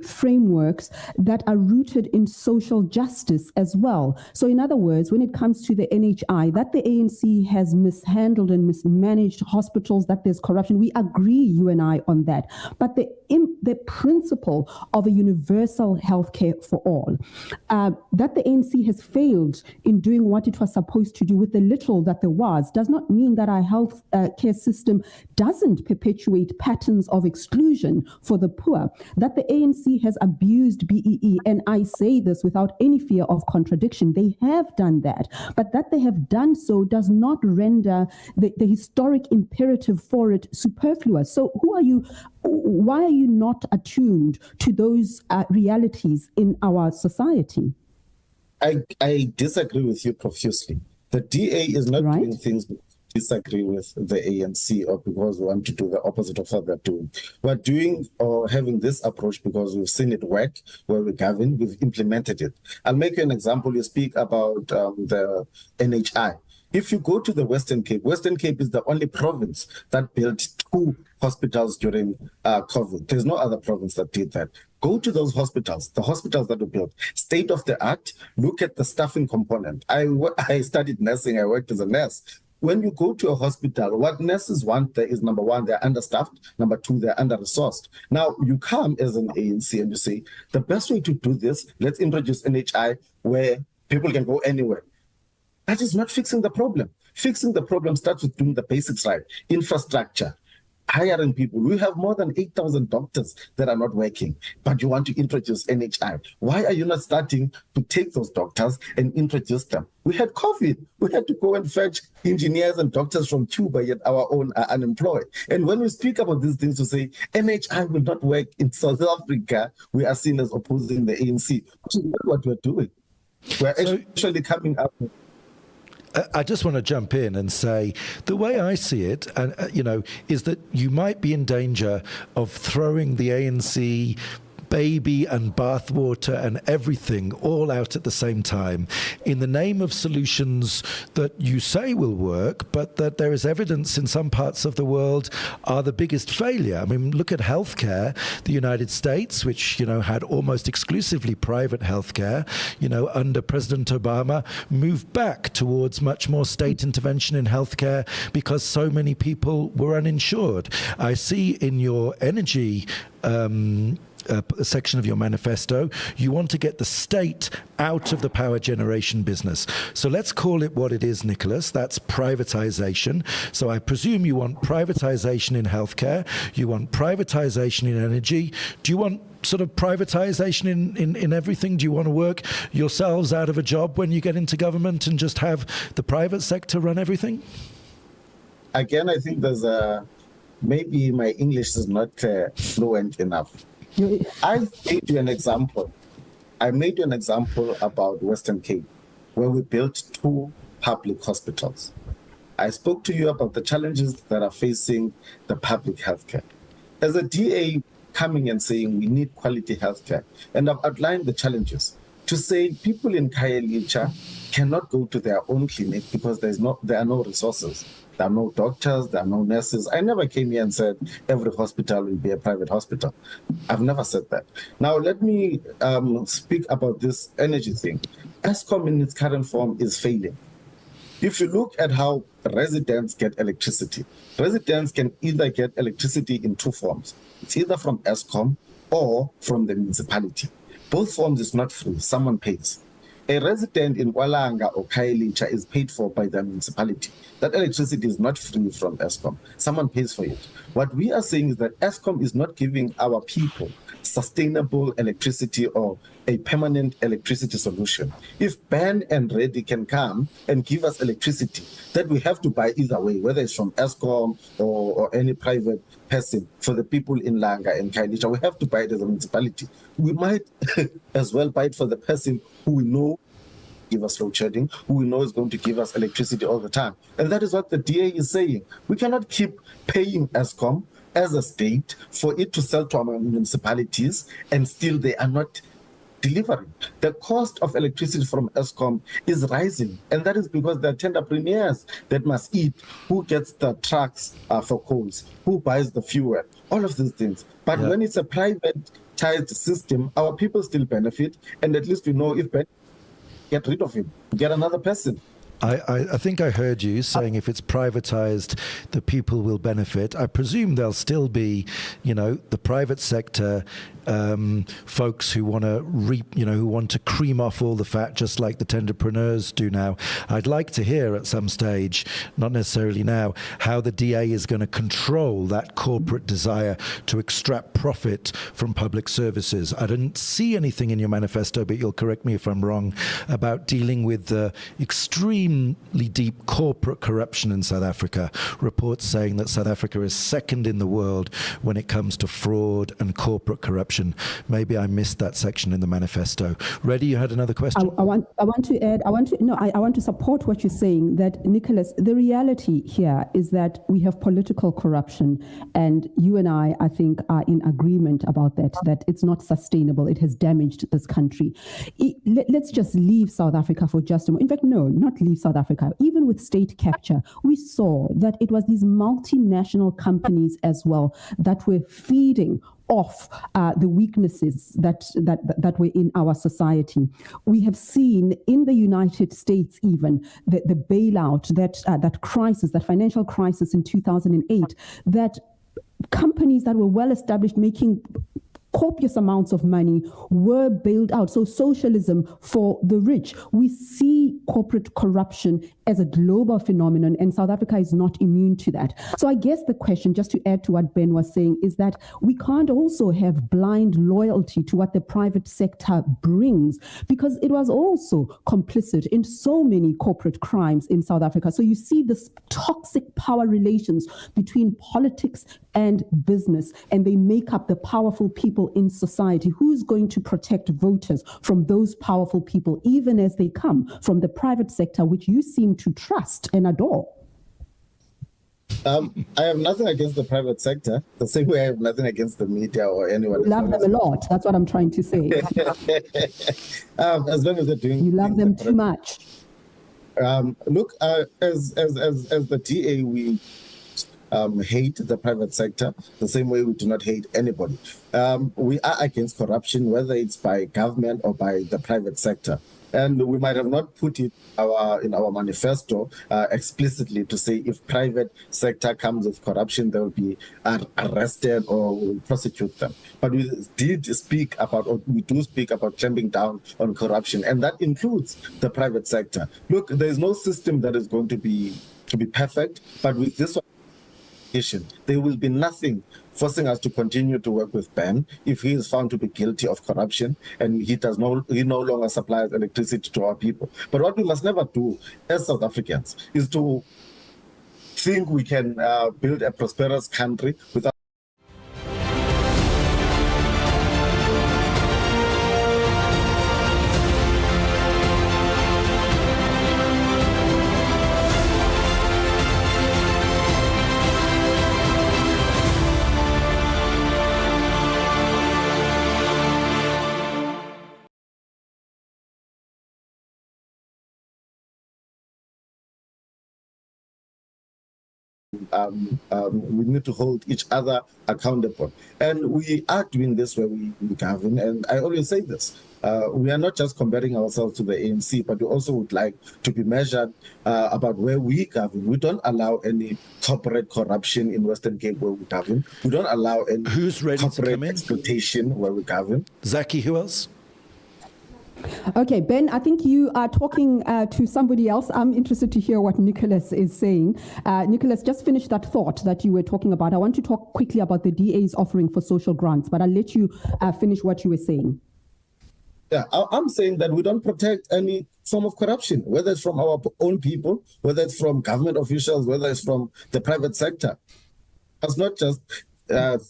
frameworks that are rooted in social justice as well. So in other words, when it comes to the NHI, that the ANC has mishandled and mismanaged hospitals, that there's corruption, we agree, you and I, on that. But the principle of a universal healthcare for all, that the ANC has failed in doing what it was supposed to do with the little that there was, does not mean that our health care system doesn't perpetuate patterns of exclusion for the poor, that the ANC has abused BEE, and I say this without any fear of contradiction. They have done that, but that they have done so does not render the historic imperative for it superfluous. So why are you not attuned to those realities in our society?
I disagree with you profusely. The DA is not doing things because we disagree with the ANC or because we want to do the opposite of what they're doing. We're doing or having this approach because we've seen it work where we govern, we've implemented it. I'll make you an example. You speak about the NHI. If you go to the Western Cape is the only province that built 2 hospitals during COVID. There's no other province that did that. Go to those hospitals, the hospitals that were built, state of the art, look at the staffing component. I studied nursing, I worked as a nurse. When you go to a hospital, what nurses want there is, number 1, they're understaffed. Number 2, they're under-resourced. Now, you come as an ANC and you say, the best way to do this, let's introduce NHI where people can go anywhere. That is not fixing the problem. Fixing the problem starts with doing the basics right. Infrastructure, hiring people. We have more than 8,000 doctors that are not working, but you want to introduce NHI. Why are you not starting to take those doctors and introduce them? We had COVID. We had to go and fetch engineers and doctors from Cuba, yet our own are unemployed. And when we speak about these things, to say NHI will not work in South Africa, we are seen as opposing the ANC, which is not what we're doing. We're actually coming up with
I just want to jump in and say the way I see it, and is that you might be in danger of throwing the ANC baby and bathwater and everything all out at the same time in the name of solutions that you say will work, but that there is evidence in some parts of the world are the biggest failure. I mean, look at healthcare. The United States, which, had almost exclusively private healthcare, under President Obama, moved back towards much more state intervention in healthcare because so many people were uninsured. I see in your energy section of your manifesto, you want to get the state out of the power generation business. So let's call it what it is, Nicholas. That's privatization. So I presume you want privatization in healthcare. You want privatization in energy. Do you want sort of privatization in everything? Do you want to work yourselves out of a job when you get into government and just have the private sector run everything?
Again, I think maybe my English is not fluent enough. I made you an example. I made you an example about Western Cape, where we built 2 public hospitals. I spoke to you about the challenges that are facing the public healthcare. As a DA coming and saying we need quality healthcare, and I've outlined the challenges to say people in Khayelitsha cannot go to their own clinic because there are no resources. There are no doctors, there are no nurses. I never came here and said every hospital will be a private hospital. I've never said that. Now, let me speak about this energy thing. Eskom in its current form is failing. If you look at how residents get electricity, residents can either get electricity in 2 forms. It's either from Eskom or from the municipality. Both forms is not free, someone pays. A resident in Walanga or Khayelitsha is paid for by the municipality. That electricity is not free from Eskom. Someone pays for it. What we are saying is that Eskom is not giving our people sustainable electricity or a permanent electricity solution. If Ben and Redi can come and give us electricity that we have to buy either way, whether it's from Eskom or any private person, for the people in Langa and Khayelitsha, we have to buy it as a municipality. We might as well buy it for the person who we know give us load shedding, who we know is going to give us electricity all the time. And that is what the DA is saying. We cannot keep paying Eskom as a state for it to sell to our municipalities and still they are not delivering. The cost of electricity from Eskom is rising, and that is because there are entrepreneurs that must eat, who gets the trucks for coals, who buys the fuel, all of these things. But when it's a privatized system, our people still benefit, and at least we know if get rid of him, get another person.
I think I heard you saying if it's privatized, the people will benefit. I presume there'll still be, the private sector folks who want to who want to cream off all the fat, just like the tenderpreneurs do now. I'd like to hear at some stage, not necessarily now, how the DA is going to control that corporate desire to extract profit from public services. I didn't see anything in your manifesto, but you'll correct me if I'm wrong, about dealing with the extremely deep corporate corruption in South Africa. Reports saying that South Africa is second in the world when it comes to fraud and corporate corruption. Maybe I missed that section in the manifesto. Redi, you had another question?
I want to add, I want to support what you're saying, that, Nicholas, the reality here is that we have political corruption, and you and I think, are in agreement about that it's not sustainable. It has damaged this country. Let's just leave South Africa for just a moment. In fact, no, not leave South Africa. Even with state capture, we saw that it was these multinational companies as well that were feeding off the weaknesses that were in our society. We have seen in the United States even the bailout, that crisis, that financial crisis in 2008, that companies that were well established making copious amounts of money were bailed out. So socialism for the rich. We see corporate corruption as a global phenomenon, and South Africa is not immune to that. So I guess the question, just to add to what Ben was saying, is that we can't also have blind loyalty to what the private sector brings, because it was also complicit in so many corporate crimes in South Africa. So you see this toxic power relations between politics and business, and they make up the powerful people in society. Who's going to protect voters from those powerful people, even as they come from the private sector, which you seem come to trust and adore.
I have nothing against the private sector, the same way I have nothing against the media or anyone.
You love them a lot. That's what I'm trying to say.
As long as they're doing,
you love them too much.
Look, as the DA, we hate the private sector the same way we do not hate anybody. We are against corruption, whether it's by government or by the private sector. And we might have not put it in our manifesto explicitly to say if private sector comes with corruption, they will be arrested or will prosecute them. But we did speak about, or we do speak about clamping down on corruption, and that includes the private sector. Look, there is no system that is going to be perfect, but with this one, there will be nothing forcing us to continue to work with Ben if he is found to be guilty of corruption and he no longer supplies electricity to our people. But what we must never do as South Africans is to think we can build a prosperous country without we need to hold each other accountable. And we are doing this where we govern. And I always say this, we are not just comparing ourselves to the ANC, but we also would like to be measured about where we govern. We don't allow any corporate corruption in Western Cape where we govern. We don't allow any corporate exploitation where we govern.
Zaki, who else?
Okay, Ben, I think you are talking to somebody else. I'm interested to hear what Nicholas is saying. Nicholas, just finish that thought that you were talking about. I want to talk quickly about the DA's offering for social grants, but I'll let you finish what you were saying.
Yeah, I'm saying that we don't protect any form of corruption, whether it's from our own people, whether it's from government officials, whether it's from the private sector. Let's not just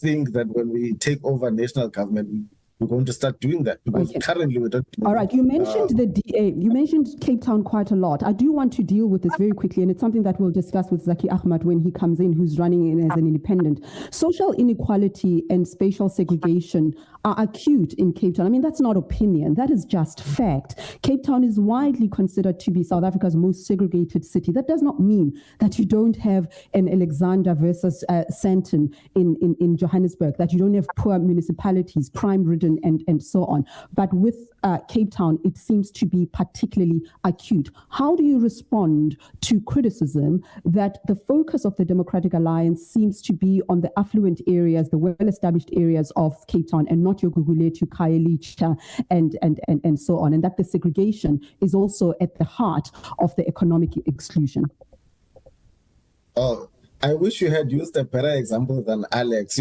think that when we take over national government, we're going to start doing that, because currently we don't.
All right, you mentioned the DA. You mentioned Cape Town quite a lot. I do want to deal with this very quickly, and it's something that we'll discuss with Zaki Ahmad when he comes in, who's running in as an independent. Social inequality and spatial segregation are acute in Cape Town. I mean, that's not opinion. That is just fact. Cape Town is widely considered to be South Africa's most segregated city. That does not mean that you don't have an Alexander versus Sandton in Johannesburg, that you don't have poor municipalities, crime-ridden, and so on. But with Cape Town, it seems to be particularly acute. How do you respond to criticism that the focus of the Democratic Alliance seems to be on the affluent areas, the well-established areas of Cape Town, and not your Gugulethu, Khayelitsha, and so on, and that the segregation is also at the heart of the economic exclusion?
Oh, I wish you had used a better example than Alex.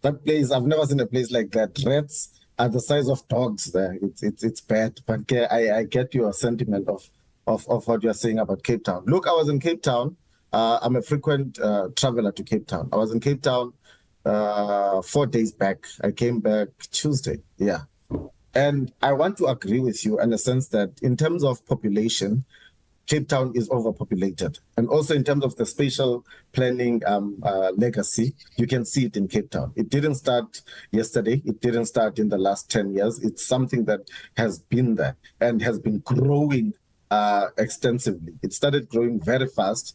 That place, I've never seen a place like that. Rats are the size of dogs there. It's bad. But I get your sentiment of what you're saying about Cape Town. Look, I was in Cape Town. I'm a frequent traveler to Cape Town. I was in Cape Town 4 days back. I came back Tuesday. Yeah. And I want to agree with you in the sense that in terms of population, Cape Town is overpopulated. And also in terms of the spatial planning legacy, you can see it in Cape Town. It didn't start yesterday. It didn't start in the last 10 years. It's something that has been there and has been growing extensively. It started growing very fast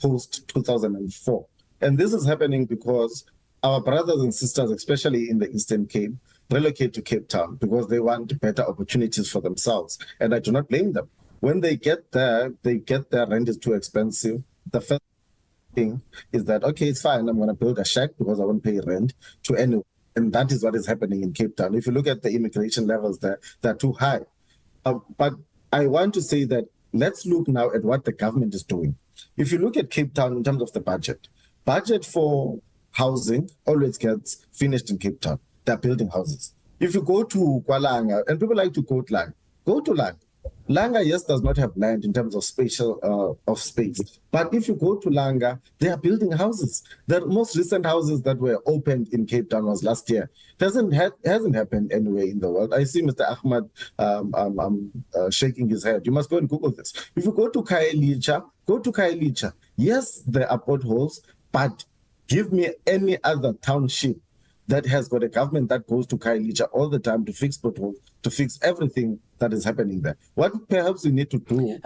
post 2004. And this is happening because our brothers and sisters, especially in the Eastern Cape, relocate to Cape Town because they want better opportunities for themselves. And I do not blame them. When they get there, rent is too expensive. The first thing is that, okay, it's fine, I'm going to build a shack because I won't pay rent to anyone. And that is what is happening in Cape Town. If you look at the immigration levels there, they're too high. But I want to say that let's look now at what the government is doing. If you look at Cape Town in terms of the budget for housing always gets finished in Cape Town. They're building houses. If you go to Kualanga, and people like to go to Lang, Langa, yes, does not have land in terms of spatial of space. But if you go to Langa, they are building houses. The most recent houses that were opened in Cape Town was last year. Hasn't happened anywhere in the world. I see Mr. Ahmad shaking his head. You must go and Google this. If you go to Khayelitsha. Yes, there are potholes, but give me any other township that has got a government that goes to Khayelitsha all the time to fix potholes, to fix everything that is happening there. What perhaps we need to do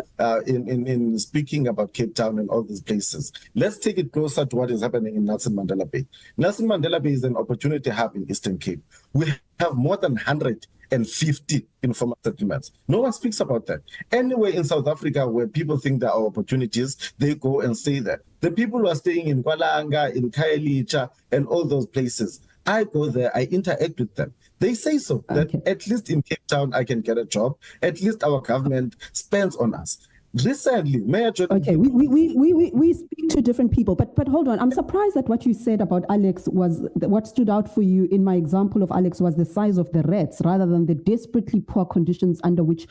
in speaking about Cape Town and all these places, let's take it closer to what is happening in Nelson Mandela Bay. Nelson Mandela Bay is an opportunity hub in Eastern Cape. We have more than 150 informal settlements. No one speaks about that. Anywhere in South Africa where people think there are opportunities, they go and stay there. The people who are staying in Kwalanga, in Khayelitsha, and all those places, I go there, I interact with them. They say so, that at least in Cape Town, I can get a job. At least our government spends on us. Recently, Mayor Jordan...
Okay, we speak to different people, but hold on. I'm surprised that what you said about Alex was, what stood out for you in my example of Alex was the size of the rats rather than the desperately poor conditions under which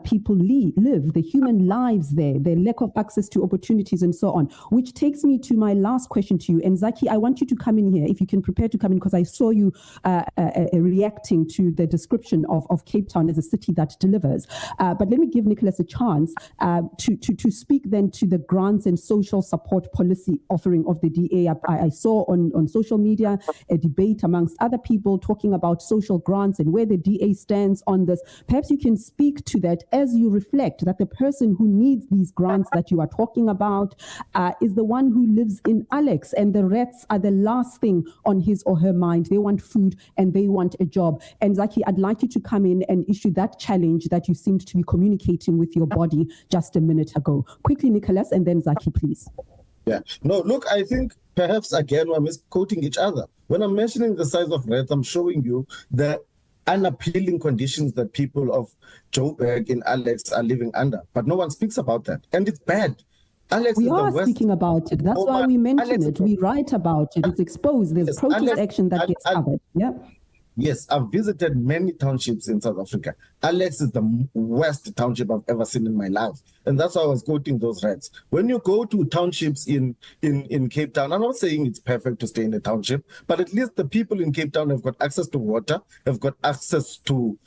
people live, the human lives there, the lack of access to opportunities and so on, which takes me to my last question to you. And Zaki, I want you to come in here, if you can prepare to come in, because I saw you reacting to the description of Cape Town as a city that delivers. But let me give Nicholas a chance to speak then to the grants and social support policy offering of the DA. I saw on social media a debate amongst other people talking about social grants and where the DA stands on this. Perhaps you can speak to that as you reflect that the person who needs these grants that you are talking about is the one who lives in Alex, and the rats are the last thing on his or her mind. They want food and they want a job. And Zaki, I'd like you to come in and issue that challenge that you seemed to be communicating with your body just a minute ago. Quickly, Nicholas, and then Zaki, please.
Yeah. No, look, I think perhaps again we're misquoting each other. When I'm mentioning the size of rats, I'm showing you the unappealing conditions that people of Joburg and Alex are living under. But no one speaks about that. And it's bad. Alex
we are speaking about it. That's why we mention it. We write about it. It's exposed. There's protest action that gets covered. Yeah.
Yes, I've visited many townships in South Africa. Alex is the worst township I've ever seen in my life. And that's why I was quoting those rats. When you go to townships in Cape Town, I'm not saying it's perfect to stay in a township, but at least the people in Cape Town have got access to water, have got access to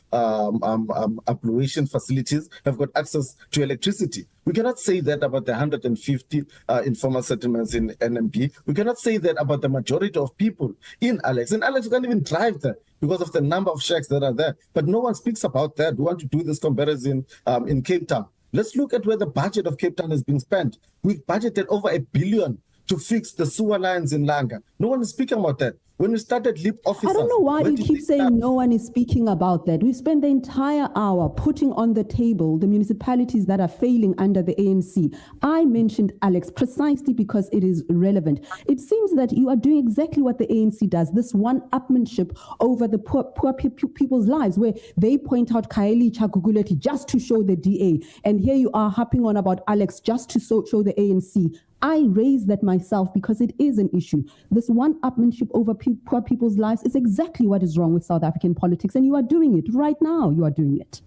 appluation facilities, have got access to electricity. We cannot say that about the 150 informal settlements in NMP. We cannot say that about the majority of people in Alex. In Alex, you can't even drive there because of the number of shacks that are there. But no one speaks about that. We want to do this comparison in Cape Town. Let's look at where the budget of Cape Town is being spent. We've budgeted over $1 billion to fix the sewer lines in Langa. No one is speaking about that. When we started LEAP officers...
I don't know why you keep saying no one is speaking about that. We spent the entire hour putting on the table the municipalities that are failing under the ANC. I mentioned Alex precisely because it is relevant. It seems that you are doing exactly what the ANC does, this one-upmanship over the poor people's lives, where they point out Khayelitsha Guguleti just to show the DA. And here you are harping on about Alex just to show the ANC. I raise that myself because it is an issue. This one-upmanship over poor people's lives is exactly what is wrong with South African politics, and you are doing it right now. You are doing it.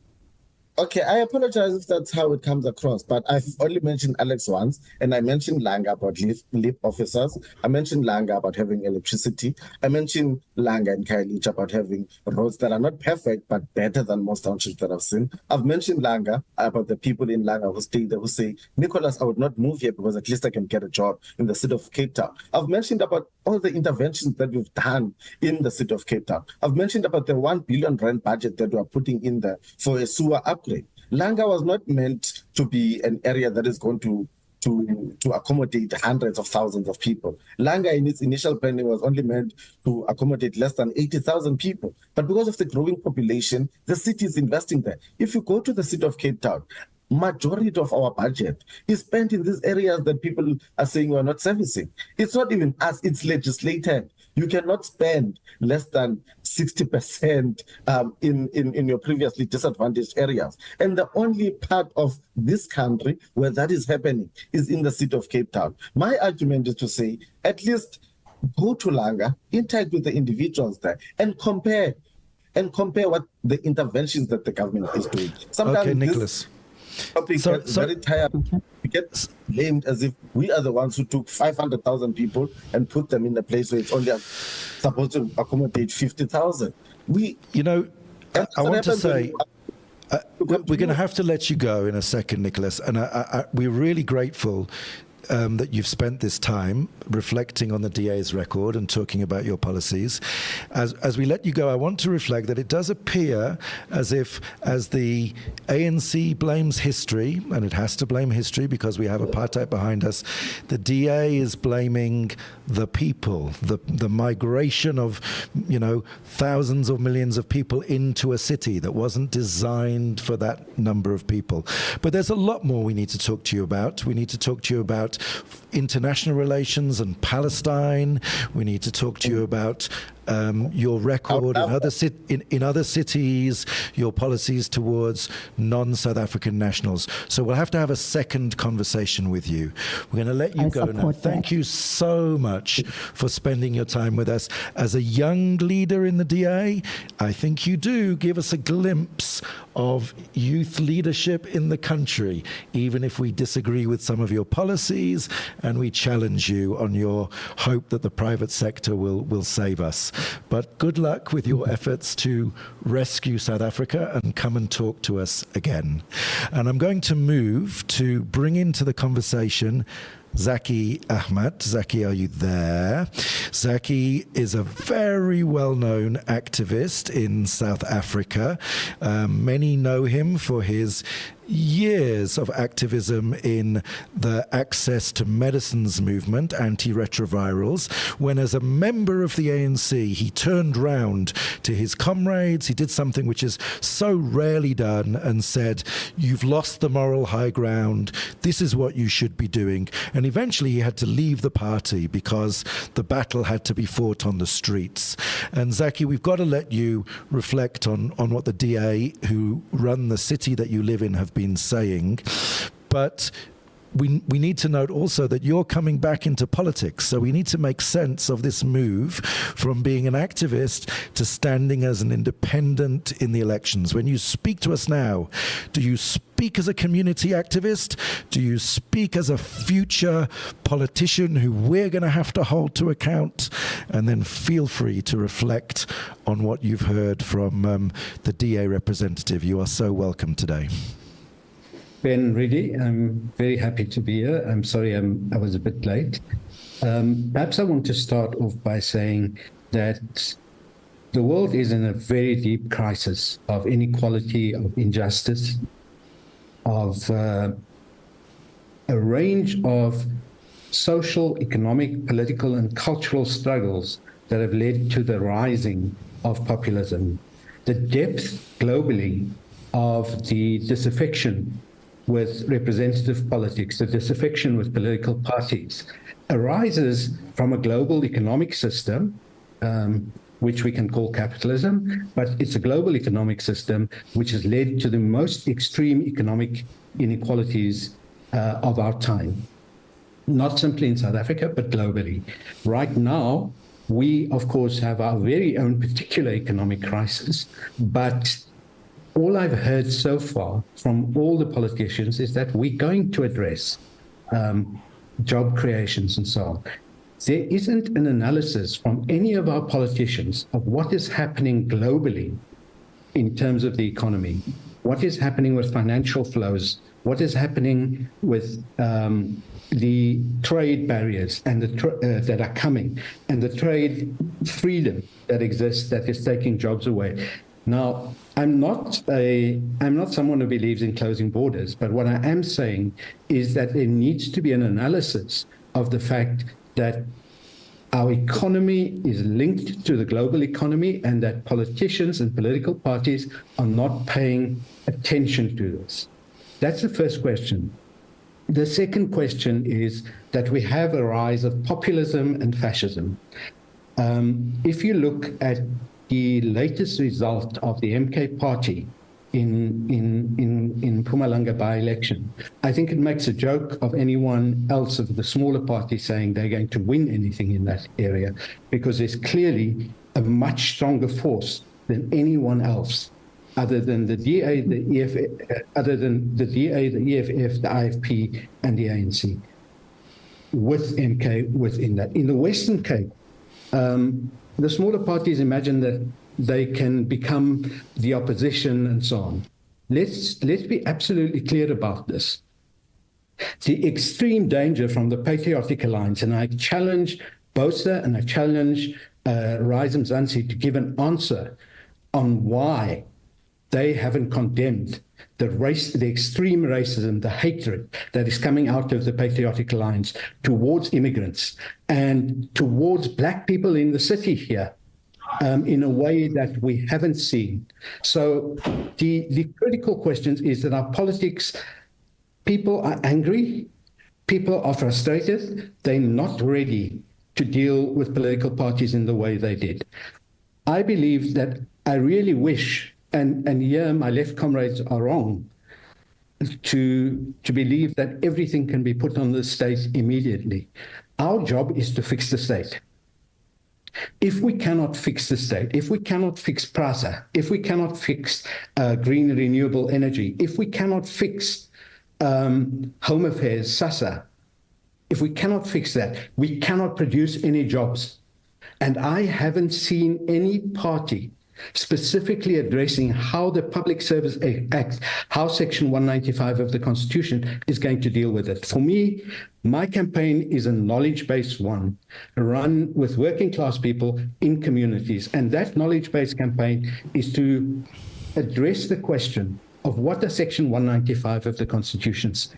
Okay, I apologize if that's how it comes across, but I've only mentioned Alex once, and I mentioned Langa about LEAP officers. I mentioned Langa about having electricity. I mentioned Langa and Khayelitsha about having roads that are not perfect, but better than most townships that I've seen. I've mentioned Langa about the people in Langa who stay there who say, Nicholas, I would not move here because at least I can get a job in the city of Cape Town. I've mentioned about all the interventions that we've done in the city of Cape Town. I've mentioned about the R1 billion budget that we are putting in there for a sewer upgrade. Langa was not meant to be an area that is going to accommodate hundreds of thousands of people. Langa in its initial planning was only meant to accommodate less than 80,000 people. But because of the growing population, the city is investing there. If you go to the city of Cape Town, majority of our budget is spent in these areas that people are saying we're not servicing. It's not even us, it's legislated. You cannot spend less than 60% in your previously disadvantaged areas. And the only part of this country where that is happening is in the city of Cape Town. My argument is to say, at least go to Langa, interact with the individuals there, and compare. and compare what the interventions that the government is doing. Sometimes
okay, Nicholas.
Topic gets very tired. We get blamed as if we are the ones who took 500,000 people and put them in a place where it's only supposed to accommodate 50,000.
I want to say, we're going to have to let you go in a second, Nicholas, and we're really grateful that you've spent this time reflecting on the DA's record and talking about your policies. As we let you go, I want to reflect that it does appear as if, as the ANC blames history, and it has to blame history because we have apartheid behind us, the DA is blaming the people, the migration of, thousands of millions of people into a city that wasn't designed for that number of people. But there's a lot more we need to talk to you about. We need to talk to you about international relations and Palestine. We need to talk to you about your record in other cities, your policies towards non-South African nationals. So we'll have to have a second conversation with you. We're going to let you go now. Thank you so much for spending your time with us. As a young leader in the DA, I think you do give us a glimpse of youth leadership in the country, even if we disagree with some of your policies and we challenge you on your hope that the private sector will save us. But good luck with your efforts to rescue South Africa and come and talk to us again. And I'm going to move to bring into the conversation Zaki Ahmad. Zaki, are you there? Zaki is a very well-known activist in South Africa. Many know him for his years of activism in the access to medicines movement, antiretrovirals, when as a member of the ANC, he turned round to his comrades. He did something which is so rarely done and said, you've lost the moral high ground. This is what you should be doing. And eventually he had to leave the party because the battle had to be fought on the streets. And Zaki, we've got to let you reflect on what the DA who run the city that you live in have been saying, but we need to note also that you're coming back into politics, so we need to make sense of this move from being an activist to standing as an independent in the elections. When you speak to us now, do you speak as a community activist? Do you speak as a future politician who we're going to have to hold to account? And then feel free to reflect on what you've heard from the DA representative. You are so welcome today.
Ben, Redi, I'm very happy to be here. I'm sorry I was a bit late. Perhaps I want to start off by saying that the world is in a very deep crisis of inequality, of injustice, of a range of social, economic, political, and cultural struggles that have led to the rising of populism. The depth globally of the disaffection with representative politics, the disaffection with political parties, arises from a global economic system, which we can call capitalism, but it's a global economic system which has led to the most extreme economic inequalities of our time, not simply in South Africa, but globally. Right now, we, of course, have our very own particular economic crisis, but all I've heard so far from all the politicians is that we're going to address job creations and so on. There isn't an analysis from any of our politicians of what is happening globally in terms of the economy, what is happening with financial flows, what is happening with the trade barriers and that are coming, and the trade freedom that exists that is taking jobs away. Now, I'm not someone who believes in closing borders, but what I am saying is that there needs to be an analysis of the fact that our economy is linked to the global economy and that politicians and political parties are not paying attention to this. That's the first question. The second question is that we have a rise of populism and fascism. If you look at the latest result of the MK party in Mpumalanga by-election, I think it makes a joke of anyone else of the smaller party saying they're going to win anything in that area, because there's clearly a much stronger force than anyone else, other than the DA, the EFF, the IFP, and the ANC, with MK within that. In the Western Cape, the smaller parties imagine that they can become the opposition and so on. Let's be absolutely clear about this. The extreme danger from the Patriotic Alliance, and I challenge Bosa and I challenge Rise Mzansi to give an answer on why they haven't condemned the extreme racism, the hatred that is coming out of the Patriotic Alliance towards immigrants and towards black people in the city here in a way that we haven't seen. So the critical question is that our politics, people are angry, people are frustrated, they're not ready to deal with political parties in the way they did. I believe that I really wish, and here my left comrades are wrong, to believe that everything can be put on the state immediately. Our job is to fix the state. If we cannot fix the state, if we cannot fix PRASA, if we cannot fix green renewable energy, if we cannot fix Home Affairs, SASA, if we cannot fix that, we cannot produce any jobs. And I haven't seen any party specifically addressing how the Public Service Act, how Section 195 of the Constitution is going to deal with it. For me, my campaign is a knowledge-based one, run with working class people in communities. And that knowledge-based campaign is to address the question of what does Section 195 of the Constitution say.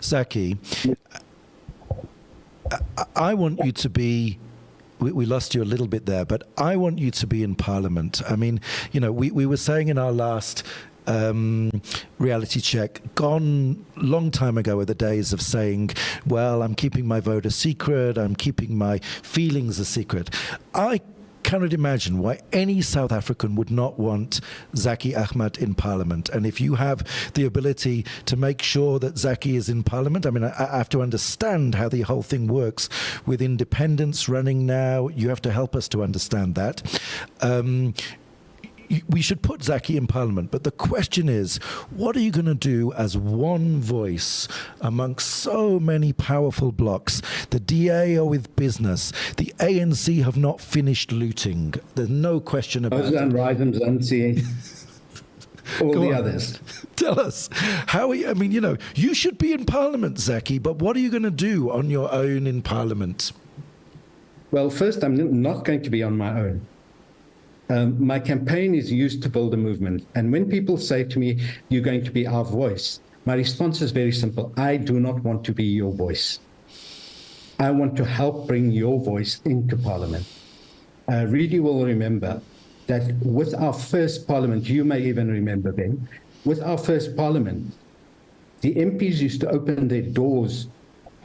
Zaki, I want you to be, we lost you a little bit there, but I want you to be in Parliament. I mean, you know, we were saying in our last reality check, gone long time ago are the days of saying, well, I'm keeping my vote a secret, I'm keeping my feelings a secret. I cannot imagine why any South African would not want Zaki Ahmad in Parliament. And if you have the ability to make sure that Zaki is in Parliament, I mean, I have to understand how the whole thing works with independence running now. You have to help us to understand that. We should put Zaki in Parliament, but the question is, what are you going to do as one voice amongst so many powerful blocs? The DA are with business. The ANC have not finished looting. There's no question about it.
All the others.
Tell us, how are you, I mean, you know, you should be in Parliament, Zaki, but what are you going to do on your own in Parliament?
Well, first, I'm not going to be on my own. My campaign is used to build a movement. And when people say to me, you're going to be our voice, my response is very simple. I do not want to be your voice. I want to help bring your voice into Parliament. Redi will remember that with our first Parliament, you may even remember then, with our first Parliament, the MPs used to open their doors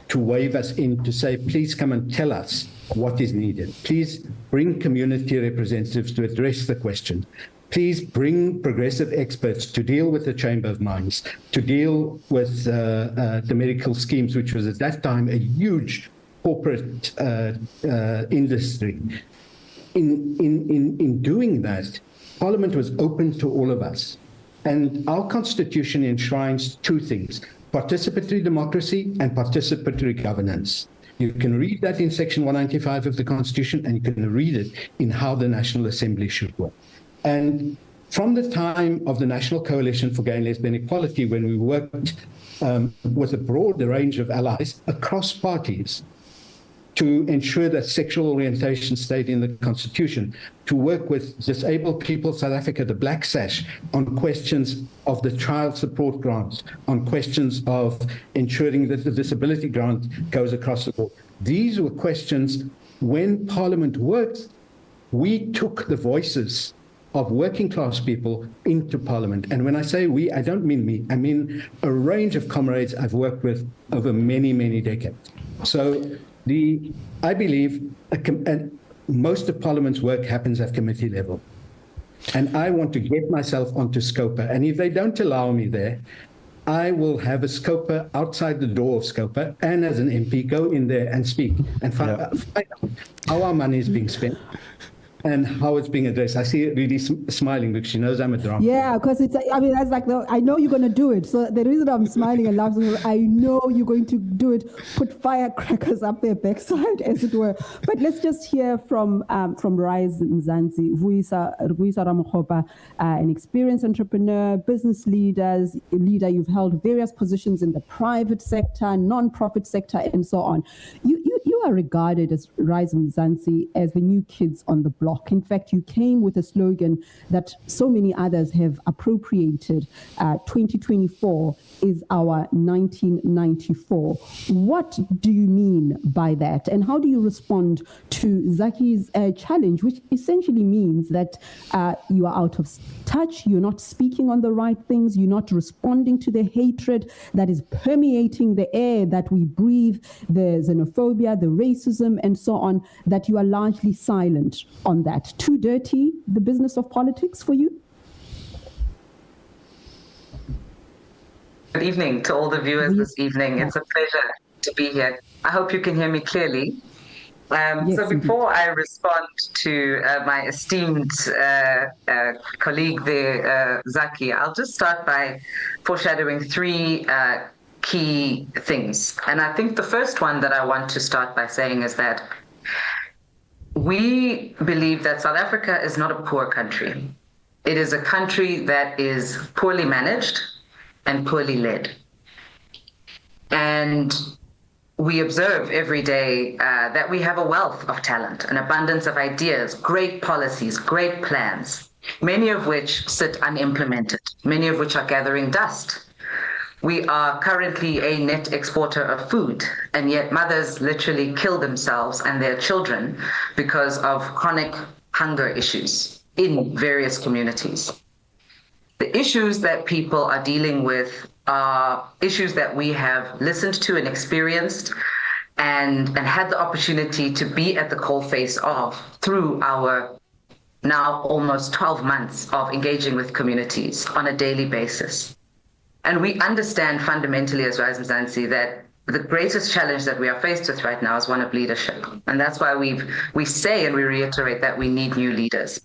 to wave us in, to say, please come and tell us what is needed. Please bring community representatives to address the question. Please bring progressive experts to deal with the Chamber of Mines, to deal with the medical schemes, which was at that time a huge corporate industry. In doing that, Parliament was open to all of us. And our Constitution enshrines two things: participatory democracy and participatory governance. You can read that in Section 195 of the Constitution, and you can read it in how the National Assembly should work. And from the time of the National Coalition for Gay and Lesbian Equality, when we worked with a broad range of allies across parties to ensure that sexual orientation stayed in the Constitution, to work with Disabled People South Africa, the Black Sash, on questions of the child support grant, on questions of ensuring that the disability grant goes across the board. These were questions, when Parliament worked, we took the voices of working class people into Parliament. And when I say we, I don't mean me, I mean a range of comrades I've worked with over many, many decades. So I believe most of Parliament's work happens at committee level. And I want to get myself onto SCOPA. And if they don't allow me there, I will have a SCOPA outside the door of SCOPA, and as an MP, go in there and speak and find out how our money is being spent. and how it's being addressed. I see it really smiling because she knows I'm a drama.
Yeah, because that's like, I know you're going to do it. So the reason I'm smiling and laughing is I know you're going to do it, put firecrackers up their backside, as it were. But let's just hear from Rise Mzansi, Vuyisa Ramokgopa, an experienced entrepreneur, business leader. You've held various positions in the private sector, non-profit sector, and so on. You are regarded as Rise Mzansi as the new kids on the block. In fact, you came with a slogan that so many others have appropriated. 2024 is our 1994. What do you mean by that? And how do you respond to Zaki's challenge, which essentially means that you are out of touch, you're not speaking on the right things, you're not responding to the hatred that is permeating the air that we breathe, the xenophobia, the racism, and so on, that you are largely silent on that. Too dirty, the business of politics for you?
Good evening to all the viewers this evening. It's a pleasure to be here. I hope you can hear me clearly.
Yes,
so before I respond to my esteemed colleague there, Zaki, I'll just start by foreshadowing three key things. And I think the first one that I want to start by saying is that we believe that South Africa is not a poor country. It is a country that is poorly managed and poorly led. And we observe every day that we have a wealth of talent, an abundance of ideas, great policies, great plans, many of which sit unimplemented, many of which are gathering dust. We are currently a net exporter of food, and yet mothers literally kill themselves and their children because of chronic hunger issues in various communities. The issues that people are dealing with are issues that we have listened to and experienced and had the opportunity to be at the coalface of through our now almost 12 months of engaging with communities on a daily basis. And we understand fundamentally as Rise Mzansi that the greatest challenge that we are faced with right now is one of leadership. And that's why we say and we reiterate that we need new leaders.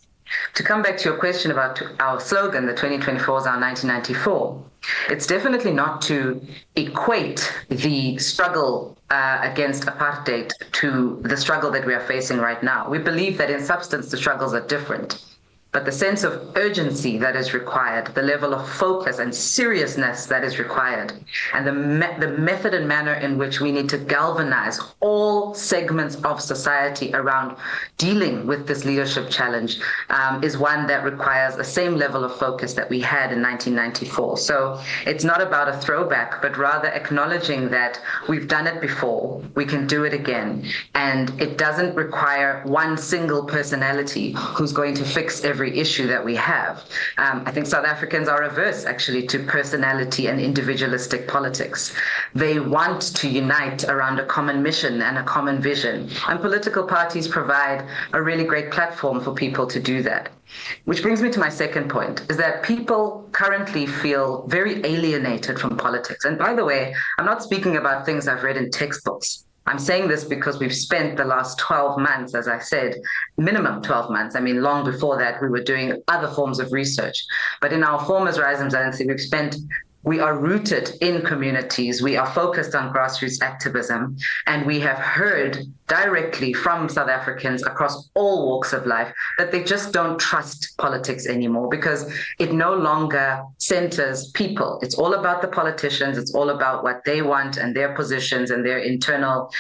To come back to your question about our slogan, the 2024 is our 1994, it's definitely not to equate the struggle against apartheid to the struggle that we are facing right now. We believe that in substance, the struggles are different. But the sense of urgency that is required, the level of focus and seriousness that is required, and the method and manner in which we need to galvanize all segments of society around dealing with this leadership challenge is one that requires the same level of focus that we had in 1994. So it's not about a throwback, but rather acknowledging that we've done it before, we can do it again, and it doesn't require one single personality who's going to fix every issue that we have. I think South Africans are averse actually to personality and individualistic politics. They want to unite around a common mission and a common vision. And political parties provide a really great platform for people to do that. Which brings me to my second point, is that people currently feel very alienated from politics. And by the way, I'm not speaking about things I've read in textbooks. I'm saying this because we've spent the last 12 months, as I said, minimum 12 months. I mean, long before that, we were doing other forms of research. But in our form as Rise Mzansi, we are rooted in communities. We are focused on grassroots activism, and we have heard directly from South Africans across all walks of life that they just don't trust politics anymore because it no longer centers people. It's all about the politicians. It's all about what they want and their positions and their internal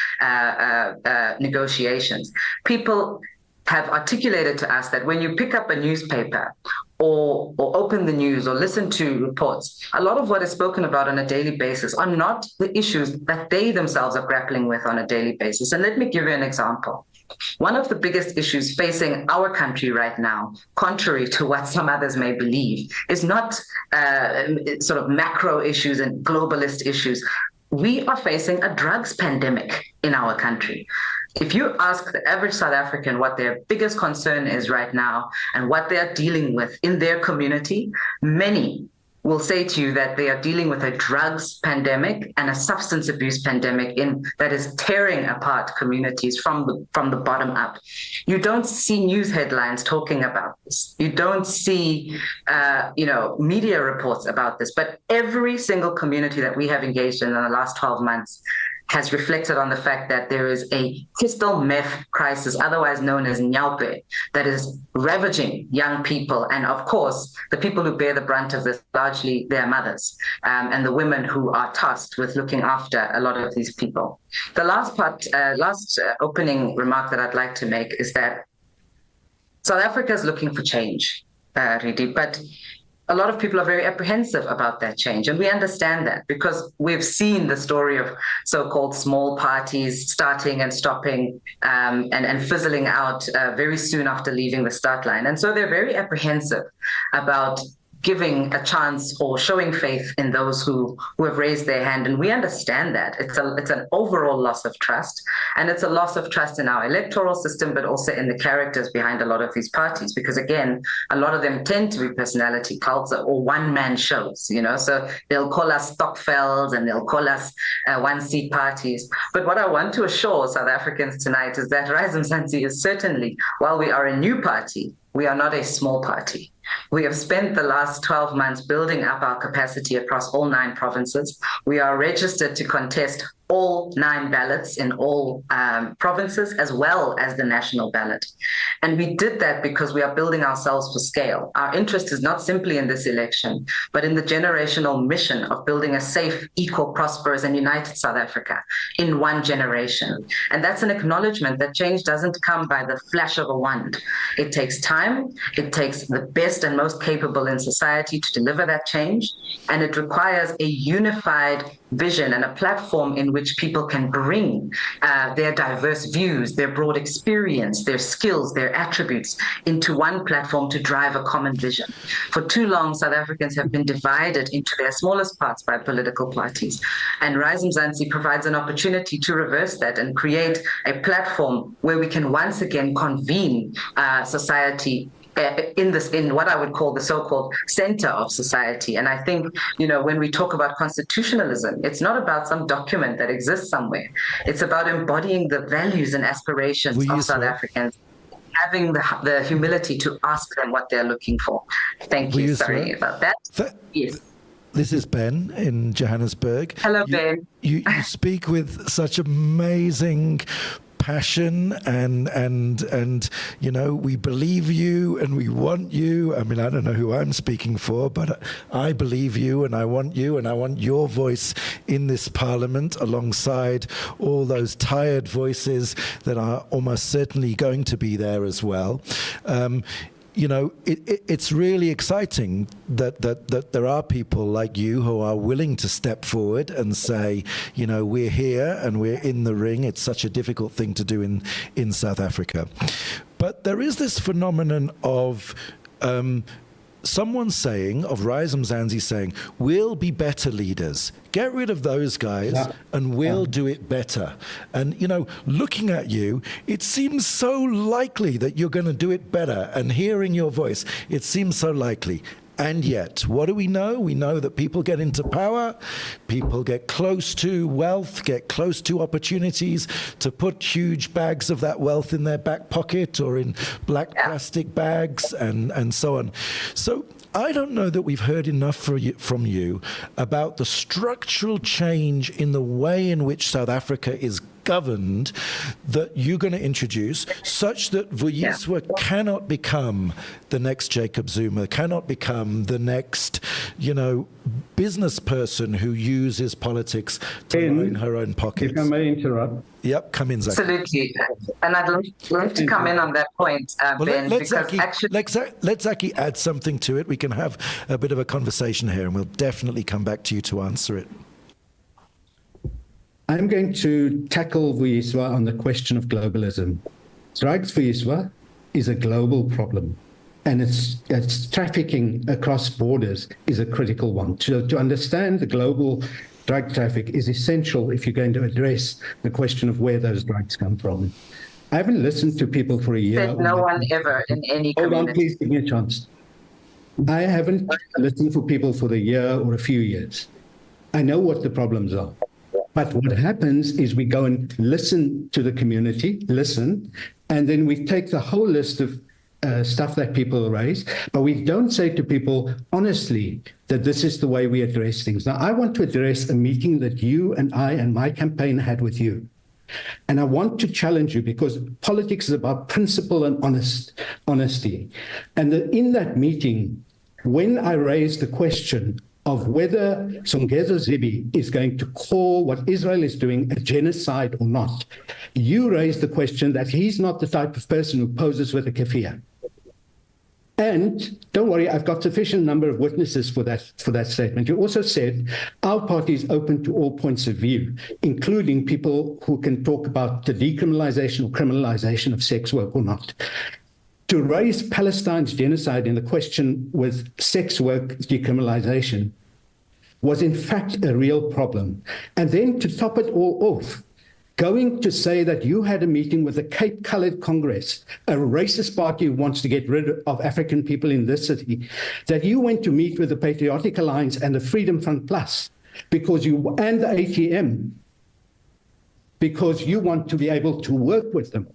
negotiations. People have articulated to us that when you pick up a newspaper or open the news or listen to reports, a lot of what is spoken about on a daily basis are not the issues that they themselves are grappling with on a daily basis. And let me give you an example. One of the biggest issues facing our country right now, contrary to what some others may believe, is not sort of macro issues and globalist issues. We are facing a drugs pandemic in our country. If you ask the average South African what their biggest concern is right now and what they are dealing with in their community, many will say to you that they are dealing with a drugs pandemic and a substance abuse pandemic that is tearing apart communities from the bottom up. You don't see news headlines talking about this. You don't see media reports about this. But every single community that we have engaged in the last 12 months has reflected on the fact that there is a crystal meth crisis, otherwise known as Nyaupe, that is ravaging young people. And of course, the people who bear the brunt of this, largely their mothers, and the women who are tasked with looking after a lot of these people. The last opening remark that I'd like to make is that South Africa is looking for change, Redi, but a lot of people are very apprehensive about that change. And we understand that because we've seen the story of so-called small parties starting and stopping and fizzling out very soon after leaving the start line. And so they're very apprehensive about giving a chance or showing faith in those who have raised their hand. And we understand that. It's an overall loss of trust. And it's a loss of trust in our electoral system, but also in the characters behind a lot of these parties. Because again, a lot of them tend to be personality cults or one-man shows, so they'll call us Stokvels and they'll call us one-seat parties. But what I want to assure South Africans tonight is that Rise Mzansi is certainly, while we are a new party, we are not a small party. We have spent the last 12 months building up our capacity across all 9 provinces. We are registered to contest all 9 ballots in all provinces, as well as the national ballot. And we did that because we are building ourselves for scale. Our interest is not simply in this election, but in the generational mission of building a safe, equal, prosperous, and united South Africa in one generation. And that's an acknowledgement that change doesn't come by the flash of a wand. It takes time. It takes the best and most capable in society to deliver that change. And it requires a unified vision and a platform in which people can bring their diverse views, their broad experience, their skills, their attributes into one platform to drive a common vision. For too long, South Africans have been divided into their smallest parts by political parties. And Rise Mzansi provides an opportunity to reverse that and create a platform where we can once again convene society in what I would call the so-called center of society. And I think, when we talk about constitutionalism, it's not about some document that exists somewhere. It's about embodying the values and aspirations of South Africans, having the humility to ask them what they're looking for. Thank you. Sorry about that. Yes.
This is Ben in Johannesburg.
Hello, Ben.
You speak with such amazing passion and we believe you and we want you. I mean, I don't know who I'm speaking for, but I believe you and I want your voice in this parliament alongside all those tired voices that are almost certainly going to be there as well. It's really exciting that there are people like you who are willing to step forward and say, we're here and we're in the ring. It's such a difficult thing to do in South Africa. But there is this phenomenon of someone saying, of Rise Mzansi saying, we'll be better leaders. Get rid of those guys and we'll do it better. And, looking at you, it seems so likely that you're going to do it better. And hearing your voice, it seems so likely. And yet, what do we know? We know that people get into power, people get close to wealth, get close to opportunities to put huge bags of that wealth in their back pocket or in black plastic bags and so on. So I don't know that we've heard enough from you about the structural change in the way in which South Africa is governed that you're going to introduce, such that Vuyiswa cannot become the next Jacob Zuma, cannot become the next, business person who uses politics to line her own pockets.
If I may interrupt.
Yep, come in, Zaki.
Absolutely. And I'd love to come in on that point, Ben,
let Zaki add something to it. We can have a bit of a conversation here, and we'll definitely come back to you to answer it.
I'm going to tackle Vuyiswa on the question of globalism. Drugs Vuyiswa is a global problem, and its trafficking across borders is a critical one. To understand the global drug traffic is essential if you're going to address the question of where those drugs come from. I haven't listened to people for a year.
No one ever in any community.
Hold on, please give me a chance. I haven't listened for people for a year or a few years. I know what the problems are. But what happens is we go and listen to the community, and then we take the whole list of stuff that people raise, but we don't say to people honestly that this is the way we address things. Now, I want to address a meeting that you and I and my campaign had with you. And I want to challenge you because politics is about principle and honesty. And in that meeting, when I raised the question of whether Songezo Zibi is going to call what Israel is doing a genocide or not, you raised the question that he's not the type of person who poses with a keffiyeh. And don't worry, I've got sufficient number of witnesses for that statement. You also said our party is open to all points of view, including people who can talk about the decriminalization or criminalization of sex work or not. To raise Palestine's genocide in the question with sex work decriminalization was in fact a real problem. And then to top it all off, going to say that you had a meeting with the Cape Coloured Congress, a racist party who wants to get rid of African people in this city, that you went to meet with the Patriotic Alliance and the Freedom Front Plus and the ATM because you want to be able to work with them,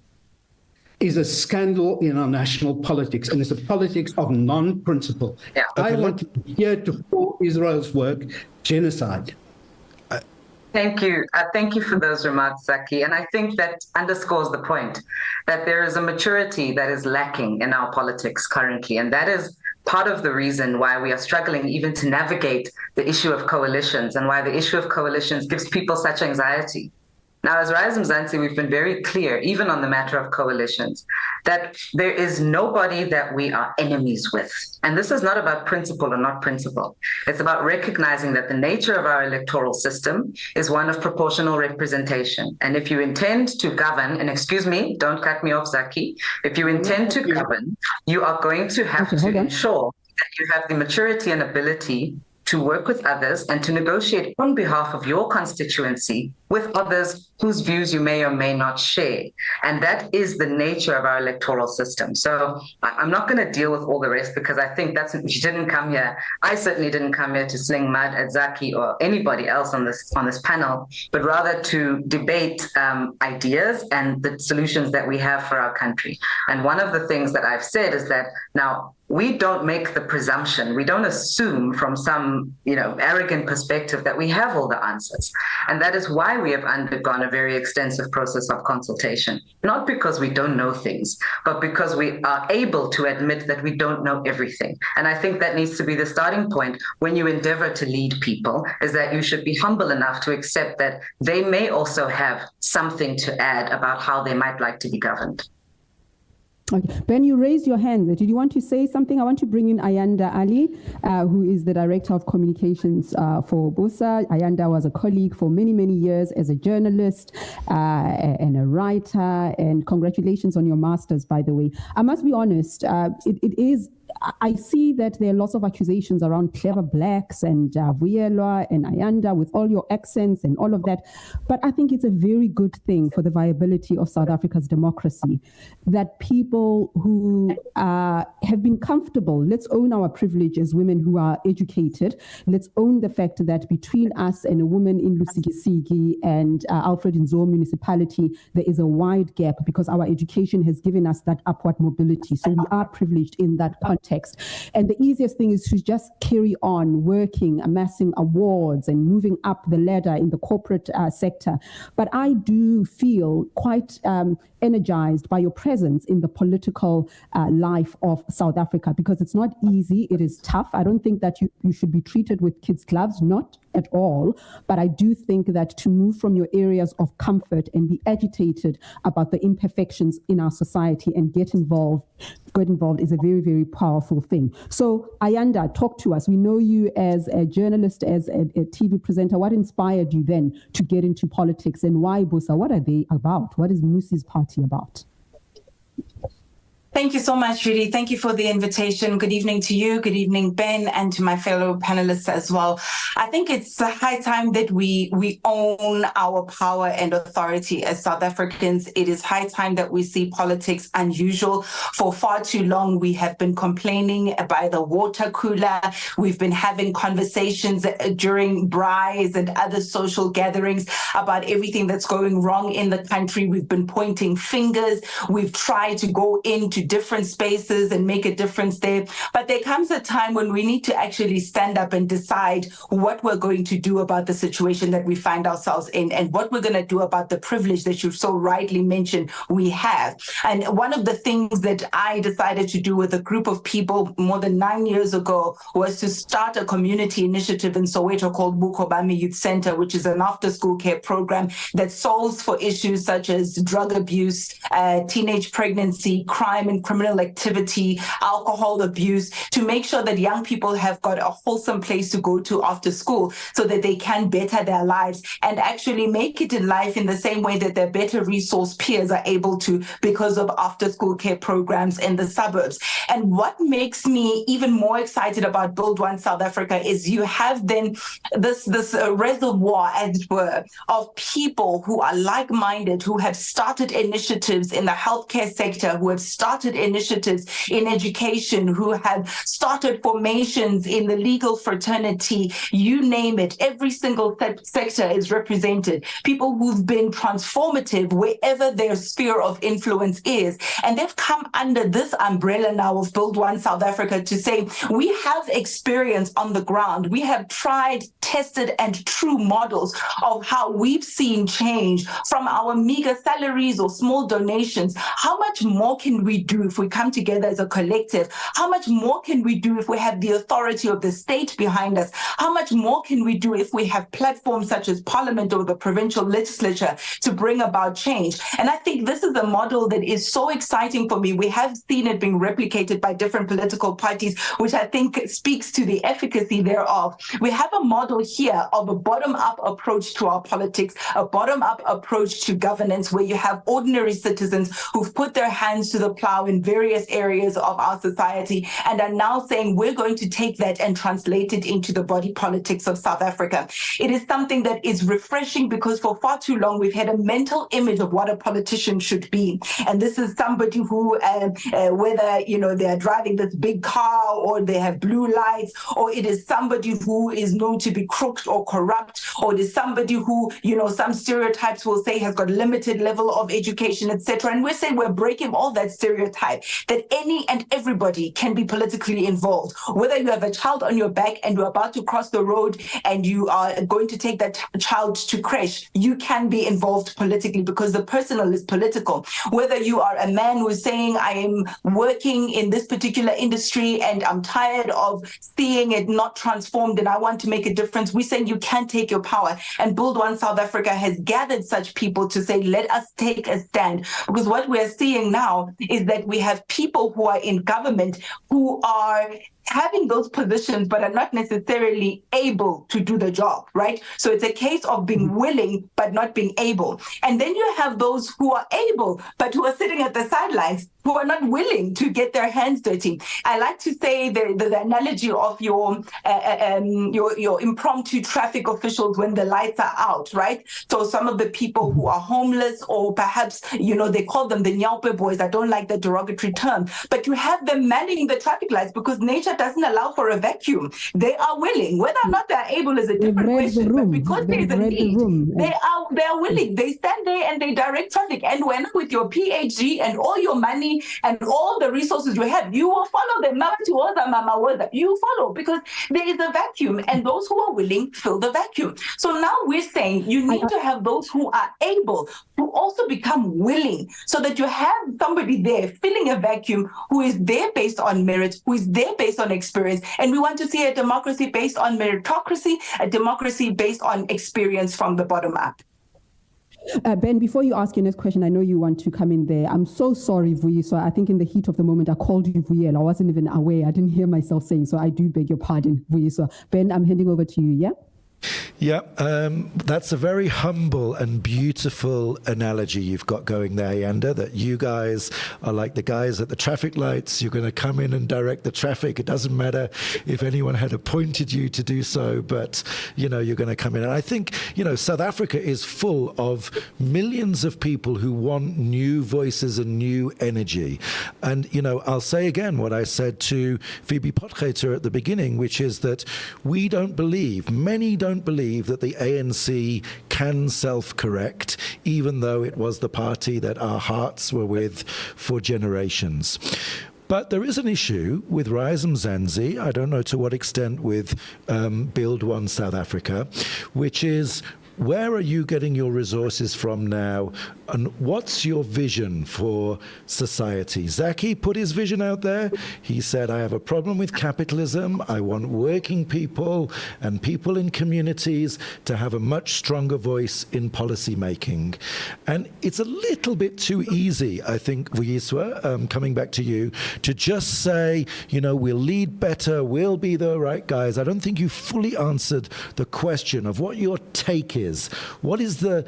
is a scandal in our national politics, and it's a politics of non-principle. Yeah. I want here to call Israel's work genocide.
Thank you. Thank you for those remarks, Zaki. And I think that underscores the point that there is a maturity that is lacking in our politics currently. And that is part of the reason why we are struggling even to navigate the issue of coalitions and why the issue of coalitions gives people such anxiety. Now, as Rise Mzansi, we've been very clear, even on the matter of coalitions, that there is nobody that we are enemies with. And this is not about principle or not principle. It's about recognizing that the nature of our electoral system is one of proportional representation. And if you intend to govern, and excuse me, don't cut me off, Zaki, if you intend to govern, you are going to have to ensure that you have the maturity and ability to work with others and to negotiate on behalf of your constituency with others whose views you may or may not share. And that is the nature of our electoral system. So I'm not going to deal with all the rest because I think you didn't come here. I certainly didn't come here to sling mud at Zaki or anybody else on this panel, but rather to debate ideas and the solutions that we have for our country. And one of the things that I've said is that now, we don't make the presumption, we don't assume from some, arrogant perspective that we have all the answers. And that is why we have undergone a very extensive process of consultation, not because we don't know things, but because we are able to admit that we don't know everything. And I think that needs to be the starting point when you endeavor to lead people, is that you should be humble enough to accept that they may also have something to add about how they might like to be governed.
Okay. Ben, you raised your hand. Did you want to say something? I want to bring in Ayanda Ali, who is the Director of Communications for BUSA. Ayanda was a colleague for many, many years as a journalist and a writer. And congratulations on your master's, by the way. I must be honest, I see that there are lots of accusations around clever blacks and Vuyelwa and Ayanda with all your accents and all of that. But I think it's a very good thing for the viability of South Africa's democracy that people who have been comfortable, let's own our privilege as women who are educated. Let's own the fact that between us and a woman in Lusikisiki and Alfred Nzo municipality, there is a wide gap because our education has given us that upward mobility. So we are privileged in that context. And the easiest thing is to just carry on working, amassing awards and moving up the ladder in the corporate sector. But I do feel quite energized by your presence in the political life of South Africa because it's not easy. It is tough. I don't think that you should be treated with kids' gloves, not at all. But I do think that to move from your areas of comfort and be agitated about the imperfections in our society and get involved is a very, very powerful thing. So Ayanda, talk to us. We know you as a journalist, as a TV presenter. What inspired you then to get into politics and why BUSA? What are they about? What is Musi's party about?
Thank you so much, Redi. Thank you for the invitation. Good evening to you. Good evening, Ben, and to my fellow panelists as well. I think it's a high time that we own our power and authority as South Africans. It is high time that we see politics unusual. For far too long, we have been complaining by the water cooler. We've been having conversations during braais and other social gatherings about everything that's going wrong in the country. We've been pointing fingers. We've tried to go into different spaces and make a difference there. But there comes a time when we need to actually stand up and decide what we're going to do about the situation that we find ourselves in and what we're going to do about the privilege that you so rightly mentioned we have. And one of the things that I decided to do with a group of people more than 9 years ago was to start a community initiative in Soweto called Bukobami Youth Center, which is an after-school care program that solves for issues such as drug abuse, teenage pregnancy, crime and criminal activity, alcohol abuse, to make sure that young people have got a wholesome place to go to after school so that they can better their lives and actually make it in life in the same way that their better resource peers are able to because of after-school care programs in the suburbs. And what makes me even more excited about Build One South Africa is you have then this reservoir, as it were, of people who are like-minded, who have started initiatives in the healthcare sector, who have started initiatives in education, who have started formations in the legal fraternity, you name it, every single sector is represented. People who've been transformative wherever their sphere of influence is. And they've come under this umbrella now of Build One South Africa to say, we have experience on the ground. We have tried, tested, and true models of how we've seen change from our meager salaries or small donations. How much more can we do if we come together as a collective? How much more can we do if we have the authority of the state behind us? How much more can we do if we have platforms such as Parliament or the provincial legislature to bring about change? And I think this is a model that is so exciting for me. We have seen it being replicated by different political parties, which I think speaks to the efficacy thereof. We have a model here of a bottom-up approach to our politics, a bottom-up approach to governance, where you have ordinary citizens who've put their hands to the plow in various areas of our society and are now saying we're going to take that and translate it into the body politics of South Africa. It is something that is refreshing because for far too long we've had a mental image of what a politician should be. And this is somebody who, whether they are driving this big car or they have blue lights, or it is somebody who is known to be crooked or corrupt, or it is somebody who, some stereotypes will say has got limited level of education, etc. And we're saying we're breaking all that stereotype, that any and everybody can be politically involved. Whether you have a child on your back and you're about to cross the road and you are going to take that child to creche, you can be involved politically because the personal is political. Whether you are a man who's saying, I am working in this particular industry and I'm tired of seeing it not transformed and I want to make a difference, we're saying you can take your power. And Build One South Africa has gathered such people to say, let us take a stand. Because what we're seeing now is that we have people who are in government who are having those positions but are not necessarily able to do the job, right? So it's a case of being willing but not being able. And then you have those who are able but who are sitting at the sidelines, who are not willing to get their hands dirty. I like to say the analogy of your impromptu traffic officials when the lights are out, right? So some of the people who are homeless, or perhaps, they call them the Nyaupe boys. I don't like the derogatory term, but you have them manning the traffic lights because nature doesn't allow for a vacuum. They are willing. Whether or not they're able is a different question, but because there's a need, they are willing. They stand there and they direct traffic. And when with your PhD and all your money and all the resources you have, you will follow them. You follow because there is a vacuum, and those who are willing fill the vacuum. So now we're saying you need to have those who are able to also become willing, so that you have somebody there filling a vacuum who is there based on merit, who is there based on experience. And we want to see a democracy based on meritocracy, a democracy based on experience from the bottom up.
Ben, before you ask your next question, I know you want to come in there. I'm so sorry, Vuyi. So I think in the heat of the moment, I called you Vuyi and I wasn't even aware. I didn't hear myself saying, so I do beg your pardon, Vuyi. So Ben, I'm handing over to you, yeah?
Yeah, that's a very humble and beautiful analogy you've got going there, Yanda, that you guys are like the guys at the traffic lights. You're going to come in and direct the traffic. It doesn't matter if anyone had appointed you to do so, but, you're going to come in. And I think, South Africa is full of millions of people who want new voices and new energy. And, I'll say again what I said to Phoebe Potgieter at the beginning, which is that many don't believe that the ANC can self-correct, even though it was the party that our hearts were with for generations. But there is an issue with Rise Mzansi, I don't know to what extent with Build One South Africa, which is, where are you getting your resources from now? And what's your vision for society? Zaki put his vision out there. He said, I have a problem with capitalism. I want working people and people in communities to have a much stronger voice in policy making. And it's a little bit too easy, I think, Vuyiswa, coming back to you, to just say, we'll lead better, we'll be the right guys. I don't think you fully answered the question of what your take is. What is the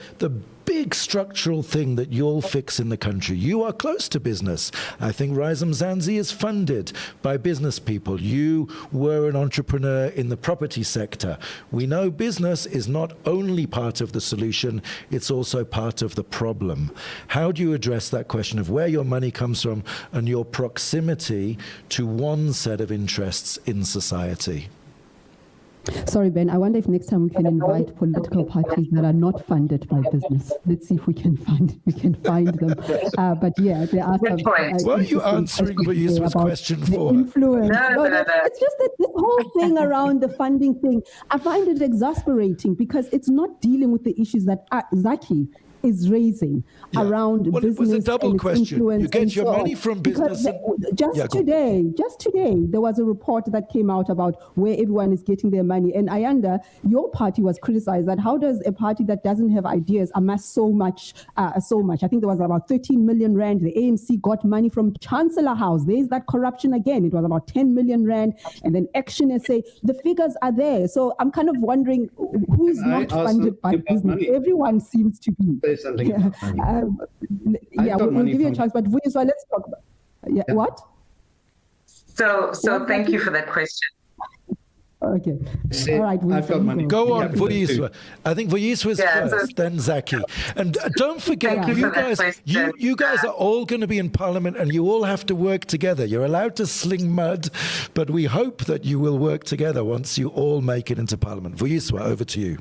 big structural thing that you'll fix in the country? You are close to business. I think Rise Mzansi is funded by business people. You were an entrepreneur in the property sector. We know business is not only part of the solution, it's also part of the problem. How do you address that question of where your money comes from and your proximity to one set of interests in society?
Sorry, Ben, I wonder if next time we can invite political parties that are not funded by business. Let's see if we can find them. But yeah, there are some.
Why are you answering Vuyiswa's question for?
Influence. No, it's just that this whole thing around the funding thing, I find it exasperating because it's not dealing with the issues that Zaki is raising around business.
It was a double question. You get your money from business.
Just today, there was a report that came out about where everyone is getting their money. And Ayanda, your party was criticized that how does a party that doesn't have ideas amass so much? I think there was about 13 million rand. The ANC got money from Chancellor House. There's that corruption again. It was about 10 million rand. And then Action SA. The figures are there. So I'm kind of wondering who's not funded by business. Everyone seems to be.
Something.
We'll give you a chance, but Vuyiswa, let's talk about what?
So thank you for that question.
Okay. All right.
I've got money.
Go on, Vuyiswa. I think Vuyiswa's first, then Zaki. And don't forget, you guys are all going to be in Parliament and you all have to work together. You're allowed to sling mud, but we hope that you will work together once you all make it into Parliament. Vuyiswa, over to you.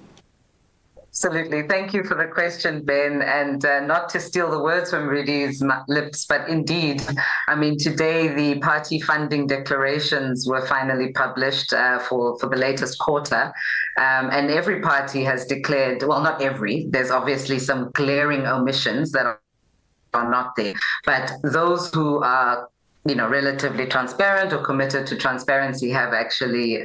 Absolutely. Thank you for the question, Ben. And not to steal the words from Redi's lips, but indeed, today the party funding declarations were finally published for the latest quarter. And every party has declared, well, not every, there's obviously some glaring omissions that are not there. But those who are, relatively transparent or committed to transparency have actually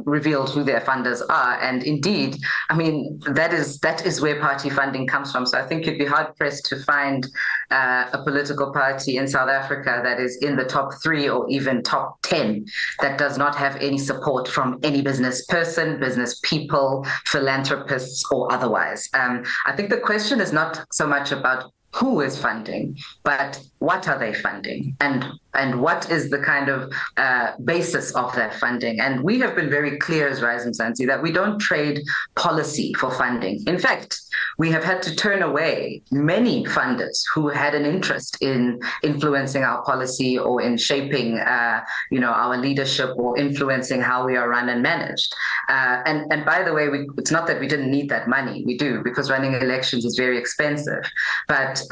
revealed who their funders are. And indeed, that is where party funding comes from. So I think you'd be hard pressed to find a political party in South Africa that is in the top 3 or even top 10 that does not have any support from any business person, business people, philanthropists, or otherwise. I think the question is not so much about who is funding, but what are they funding, and what is the kind of basis of that funding? And we have been very clear as Rise Mzansi that we don't trade policy for funding. In fact, we have had to turn away many funders who had an interest in influencing our policy or in shaping, our leadership or influencing how we are run and managed. And by the way, it's not that we didn't need that money. We do, because running elections is very expensive. But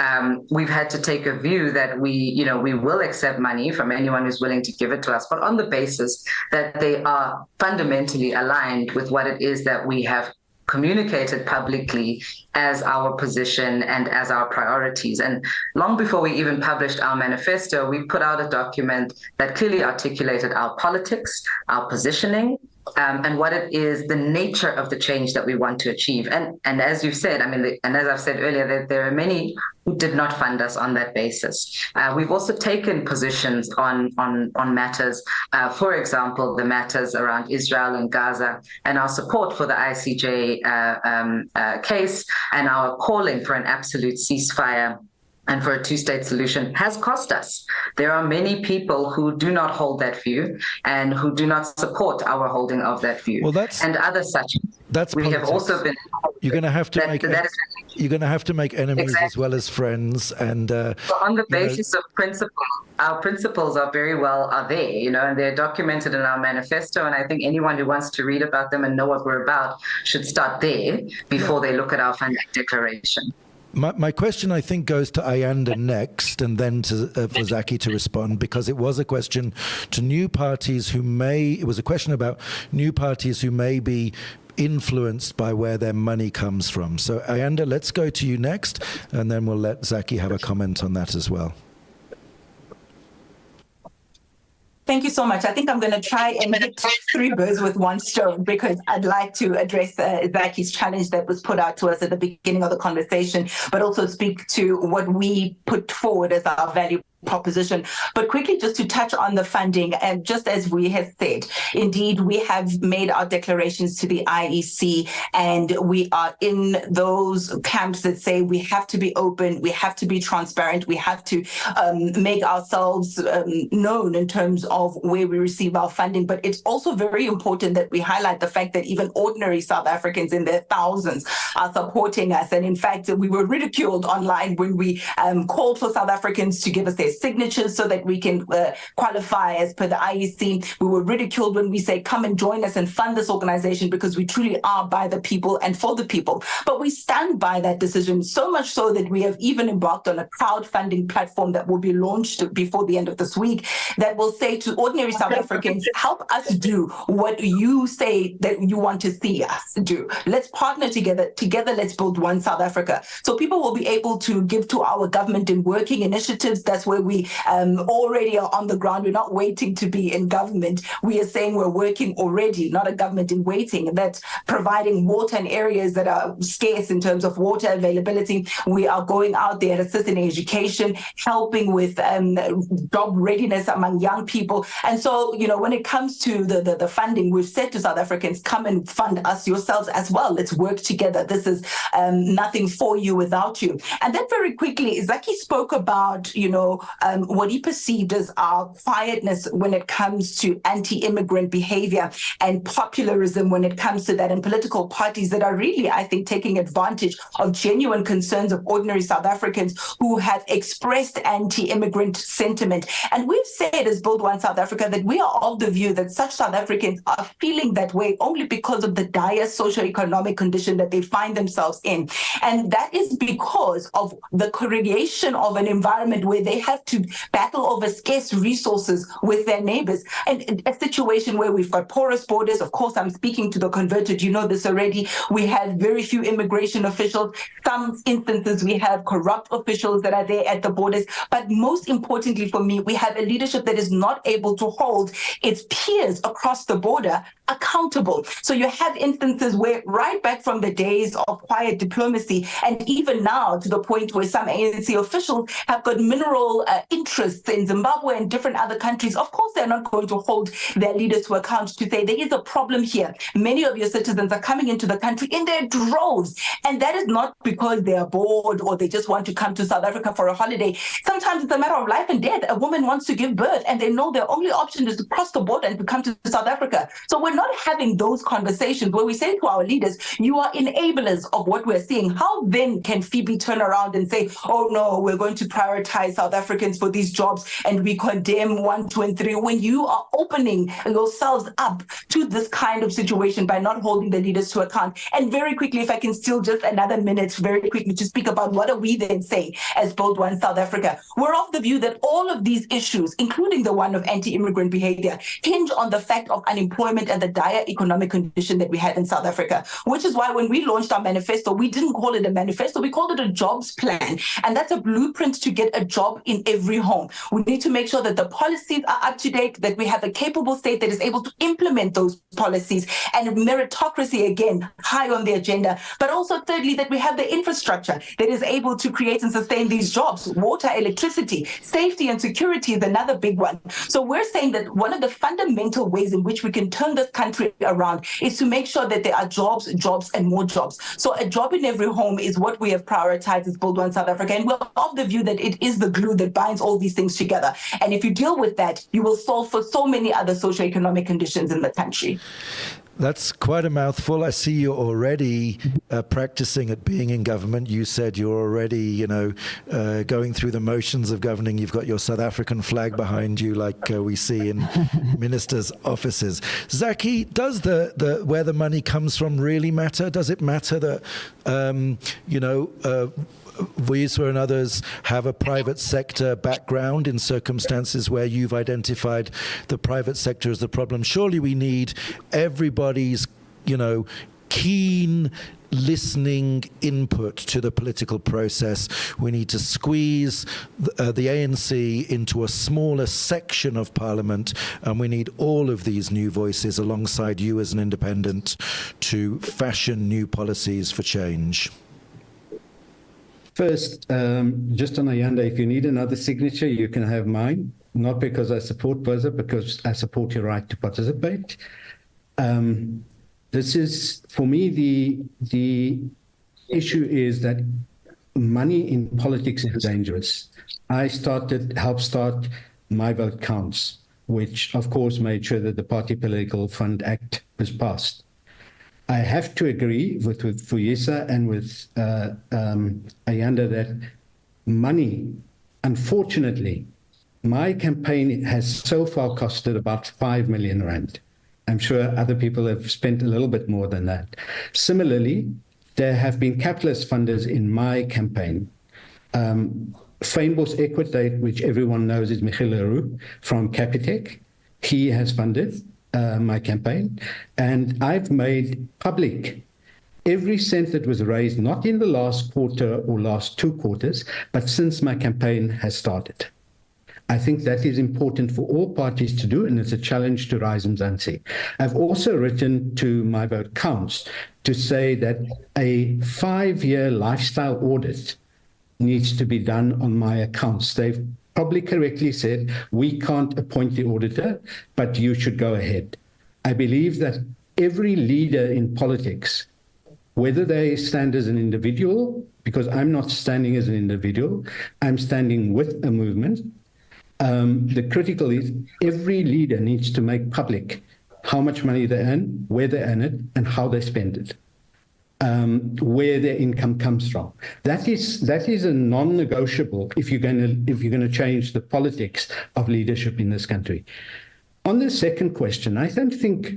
we've had to take a view that we will accept money from anyone who's willing to give it to us, but on the basis that they are fundamentally aligned with what it is that we have communicated publicly as our position and as our priorities. And long before we even published our manifesto, we put out a document that clearly articulated our politics, our positioning, and what it is, the nature of the change that we want to achieve. And as you've said, and as I've said earlier, there are many who did not fund us on that basis. We've also taken positions on matters, for example, the matters around Israel and Gaza, and our support for the ICJ case, and our calling for an absolute ceasefire and for a two-state solution has cost us. There are many people who do not hold that view and who do not support our holding of that view.
Well, and
other such.
That's
we
politics.
have also been.
You're going to have to make. You're going to have to make enemies
exactly.
as well as friends, and
so on the basis of principle, our principles are there, and they're documented in our manifesto. And I think anyone who wants to read about them and know what we're about should start there before they look at our funding declaration.
My question, I think, goes to Ayanda next, and then for Zaki to respond, because it was a question to new parties it was a question about new parties who may be influenced by where their money comes from. So Ayanda, let's go to you next, and then we'll let Zaki have a comment on that as well.
Thank you so much. I think I'm going to try and hit 3 birds with 1 stone, because I'd like to address Zaki's challenge that was put out to us at the beginning of the conversation, but also speak to what we put forward as our value proposition. But quickly, just to touch on the funding, and just as we have said, indeed, we have made our declarations to the IEC, and we are in those camps that say we have to be open, we have to be transparent, we have to make ourselves known in terms of where we receive our funding. But it's also very important that we highlight the fact that even ordinary South Africans in their thousands are supporting us. And in fact, we were ridiculed online when we called for South Africans to give us their signatures so that we can qualify as per the IEC. We were ridiculed when we say, come and join us and fund this organization, because we truly are by the people and for the people. But we stand by that decision, so much so that we have even embarked on a crowdfunding platform that will be launched before the end of this week, that will say to ordinary South Africans, help us do what you say that you want to see us do. Let's partner together. Together, let's build one South Africa. So people will be able to give to our government in working initiatives. That's where we already are on the ground. We're not waiting to be in government. We are saying we're working already, not a government in waiting. That's providing water in areas that are scarce in terms of water availability. We are going out there assisting education, helping with job readiness among young people. And so, when it comes to the funding, we've said to South Africans, come and fund us yourselves as well. Let's work together. This is nothing for you without you. And then very quickly, Zaki spoke about, what he perceived as our quietness when it comes to anti-immigrant behavior and popularism when it comes to that, and political parties that are really, I think, taking advantage of genuine concerns of ordinary South Africans who have expressed anti-immigrant sentiment. And we've said as Build One South Africa that we are of the view that such South Africans are feeling that way only because of the dire socioeconomic condition that they find themselves in. And that is because of the creation of an environment where they have to battle over scarce resources with their neighbors. And a situation where we've got porous borders. Of course, I'm speaking to the converted, you know this already. We have very few immigration officials. Some instances we have corrupt officials that are there at the borders. But most importantly for me, we have a leadership that is not able to hold its peers across the border accountable. So you have instances where right back from the days of quiet diplomacy, and even now to the point where some ANC officials have got mineral interests in Zimbabwe and different other countries. Of course, they're not going to hold their leaders to account to say there is a problem here. Many of your citizens are coming into the country in their droves. And that is not because they are bored or they just want to come to South Africa for a holiday. Sometimes it's a matter of life and death. A woman wants to give birth and they know their only option is to cross the border and to come to South Africa. So we're not having those conversations where we say to our leaders, you are enablers of what we're seeing. How then can Phoebe turn around and say, oh no, we're going to prioritize South Africans for these jobs and we condemn 1, 2, and 3 when you are opening yourselves up to this kind of situation by not holding the leaders to account? And very quickly, if I can steal just another minute very quickly to speak about what are we then saying as Build One South Africa. We're of the view that all of these issues, including the one of anti-immigrant behavior, hinge on the fact of unemployment and the the dire economic condition that we had in South Africa, which is why when we launched our manifesto, we didn't call it a manifesto, we called it a jobs plan. And that's a blueprint to get a job in every home. We need to make sure that the policies are up to date, that we have a capable state that is able to implement those policies, and meritocracy, again, high on the agenda. But also, thirdly, that we have the infrastructure that is able to create and sustain these jobs. Water, electricity, safety and security is another big one. So we're saying that one of the fundamental ways in which we can turn this country around is to make sure that there are jobs, and more jobs. So a job in every home is what we have prioritized as Build One South Africa. And we're of the view that it is the glue that binds all these things together. And if you deal with that, you will solve for so many other socioeconomic conditions in the country.
That's quite a mouthful. I see you're already practicing at being in government. You said you're already, going through the motions of governing. You've got your South African flag behind you, like we see in ministers' offices. Zaki, does the where the money comes from really matter? Does it matter that, Vuyiswa and others have a private sector background in circumstances where you've identified the private sector as the problem? Surely we need everybody's, keen listening input to the political process. We need to squeeze the ANC into a smaller section of parliament, and we need all of these new voices alongside you as an independent to fashion new policies for change.
First, just on Ayanda, if you need another signature, you can have mine, not because I support Buzzer, because I support your right to participate. This is, for me, the issue is that money in politics is dangerous. I helped start My Vote Counts, which, of course, made sure that the Party Political Fund Act was passed. I have to agree with Vuyiswa and with Ayanda that money, unfortunately, my campaign has so far costed about 5 million rand. I'm sure other people have spent a little bit more than that. Similarly, there have been capitalist funders in my campaign. Fynbos Equitate, which everyone knows is Michiel Leroux from Capitec, he has funded my campaign, and I've made public every cent that was raised, not in the last quarter or last 2 quarters, but since my campaign has started. I think that is important for all parties to do, and it's a challenge to Rise Mzansi. I've also written to My Vote Counts to say that a 5-year lifestyle audit needs to be done on my accounts. They've probably correctly said, we can't appoint the auditor, but you should go ahead. I believe that every leader in politics, whether they stand as an individual, because I'm not standing as an individual, I'm standing with a movement. The critical is every leader needs to make public how much money they earn, where they earn it, and how they spend it. Where their income comes from. That is a non-negotiable if you're going to change the politics of leadership in this country. On the second question, I don't think